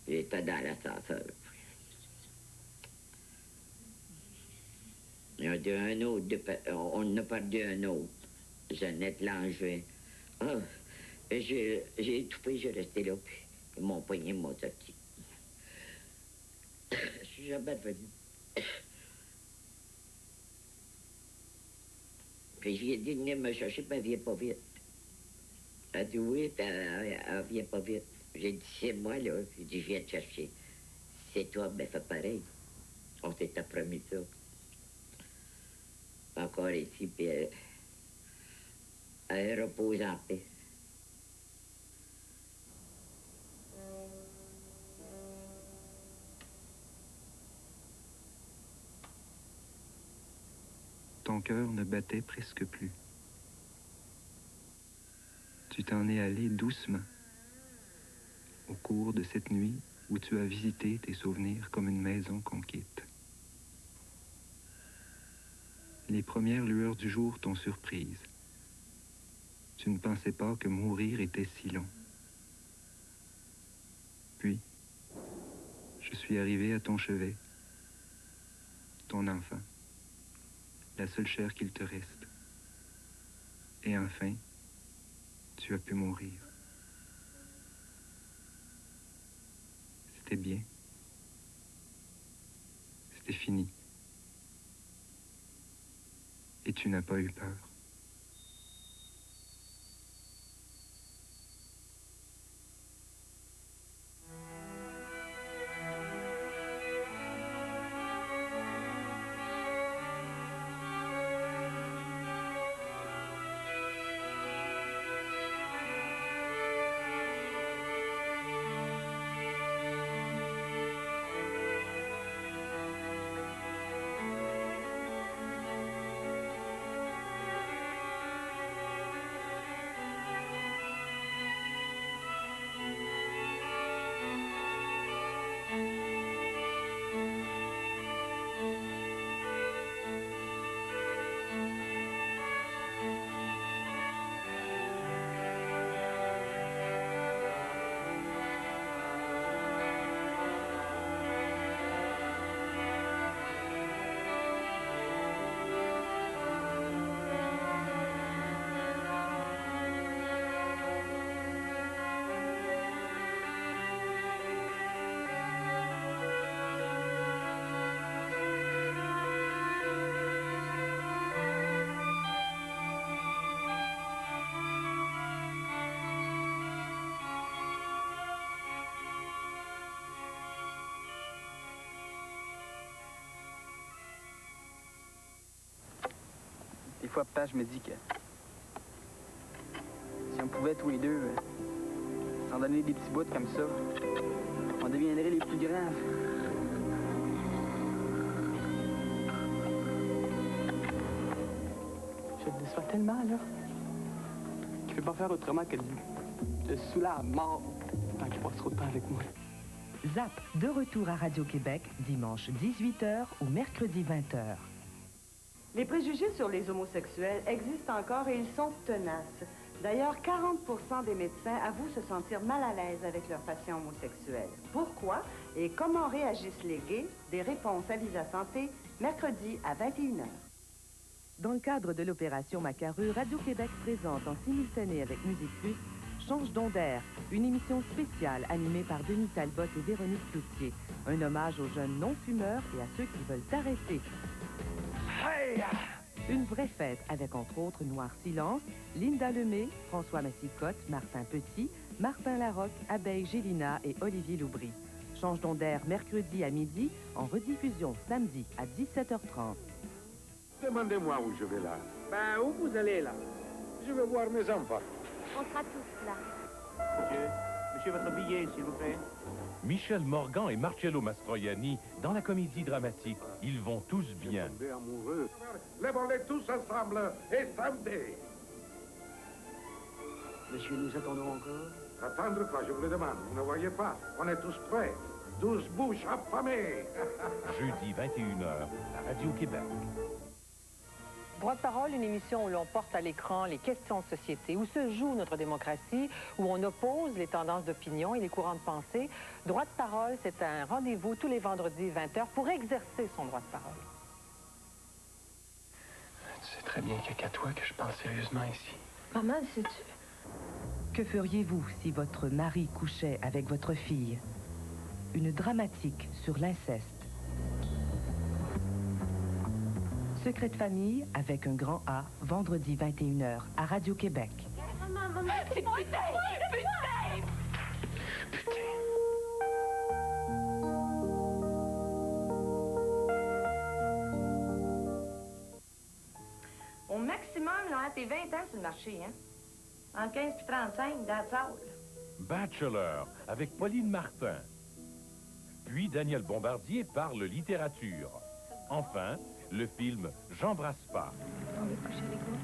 J'étais dans l'ascenseur. Il y a dit un autre, on en a perdu un autre. Jeannette Langevin. Ah, j'ai étouffé, j'ai resté là, puis mon poignet m'a sorti. Je suis jamais revenu. Puis je lui ai dit de venir me chercher, puis elle vient pas vite. Elle a dit oui, puis elle vient pas vite. J'ai dit c'est moi, là. J'ai dit je viens te chercher. C'est toi, ben fais pareil. On s'était promis ça. Encore ici, puis elle repose en paix. Ton cœur ne battait presque plus. Tu t'en es allé doucement au cours de cette nuit où tu as visité tes souvenirs comme une maison qu'on quitte. Les premières lueurs du jour t'ont surprise. Tu ne pensais pas que mourir était si long. Puis, je suis arrivé à ton chevet, ton enfant, la seule chair qu'il te reste. Et enfin, tu as pu mourir. C'était bien. C'était fini. Et tu n'as pas eu peur. Des fois, papa, je me dis que si on pouvait tous les deux s'en donner des petits bouts comme ça, on deviendrait les plus grands. Je te déçois tellement, là, qu'il ne peut pas faire autrement que de saouler à mort tant qu'il passe trop de temps avec moi. Zap, de retour à Radio-Québec, dimanche 18h ou mercredi 20h. Les préjugés sur les homosexuels existent encore et ils sont tenaces. D'ailleurs, 40% des médecins avouent se sentir mal à l'aise avec leurs patients homosexuels. Pourquoi et comment réagissent les gays? Des réponses à Visa Santé, mercredi à 21h. Dans le cadre de l'opération Macaru, Radio-Québec présente en simultané avec Musique Plus Change d'onde d'air, une émission spéciale animée par Denis Talbot et Véronique Cloutier. Un hommage aux jeunes non-fumeurs et à ceux qui veulent arrêter. Une vraie fête avec entre autres Noir Silence, Linda Lemay, François Massicotte, Martin Petit, Martin Larocque, Abeille Gélina et Olivier Loubry. Change d'onde d'air mercredi à midi, en rediffusion samedi à 17h30. Demandez-moi où je vais là. Ben, où vous allez là? Je vais voir mes enfants. On sera tous là. Monsieur, votre billet, s'il vous plaît. Michel Morgan et Marcello Mastroianni dans la comédie dramatique Ils vont tous bien. Tombé amoureux. Lèvons-les tous ensemble et samedi. Monsieur, nous attendons encore. Attendre quoi, je vous le demande. Vous ne voyez pas. On est tous prêts. 12 bouches affamées. Jeudi 21h à Radio-Québec. Droit de parole, une émission où l'on porte à l'écran les questions de société, où se joue notre démocratie, où on oppose les tendances d'opinion et les courants de pensée. Droit de parole, c'est un rendez-vous tous les vendredis 20h pour exercer son droit de parole. Tu sais très bien qu'il n'y a qu'à toi que je pense sérieusement ici. Maman, sais-tu? Que feriez-vous si votre mari couchait avec votre fille? Une dramatique sur l'inceste. Secret de famille avec un grand A, vendredi 21h à Radio-Québec. Maman, c'est putain! Au maximum, là, t'es 20 ans sur le marché, hein? Entre 15 et 35, that's all. Bachelor avec Pauline Martin. Puis Daniel Bombardier parle littérature. Enfin, le film J'embrasse pas. On veut coucher avec moi?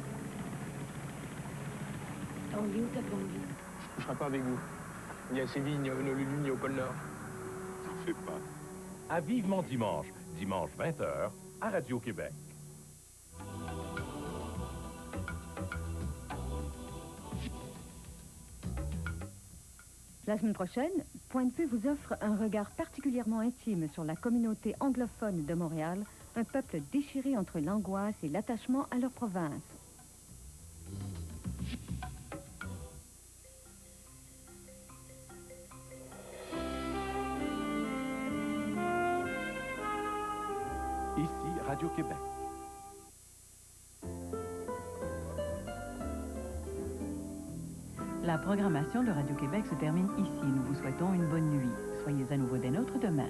On est où ta blonde? Je ne coucherai pas avec vous. Ni à Séville, ni à Honolulu, ni au pôle Nord. T'en fais pas. À Vivement Dimanche, dimanche 20h à Radio-Québec. La semaine prochaine, Point de vue vous offre un regard particulièrement intime sur la communauté anglophone de Montréal, un peuple déchiré entre l'angoisse et l'attachement à leur province. Ici, Radio-Québec. La programmation de Radio-Québec se termine ici. Nous vous souhaitons une bonne nuit. Soyez à nouveau des nôtres demain.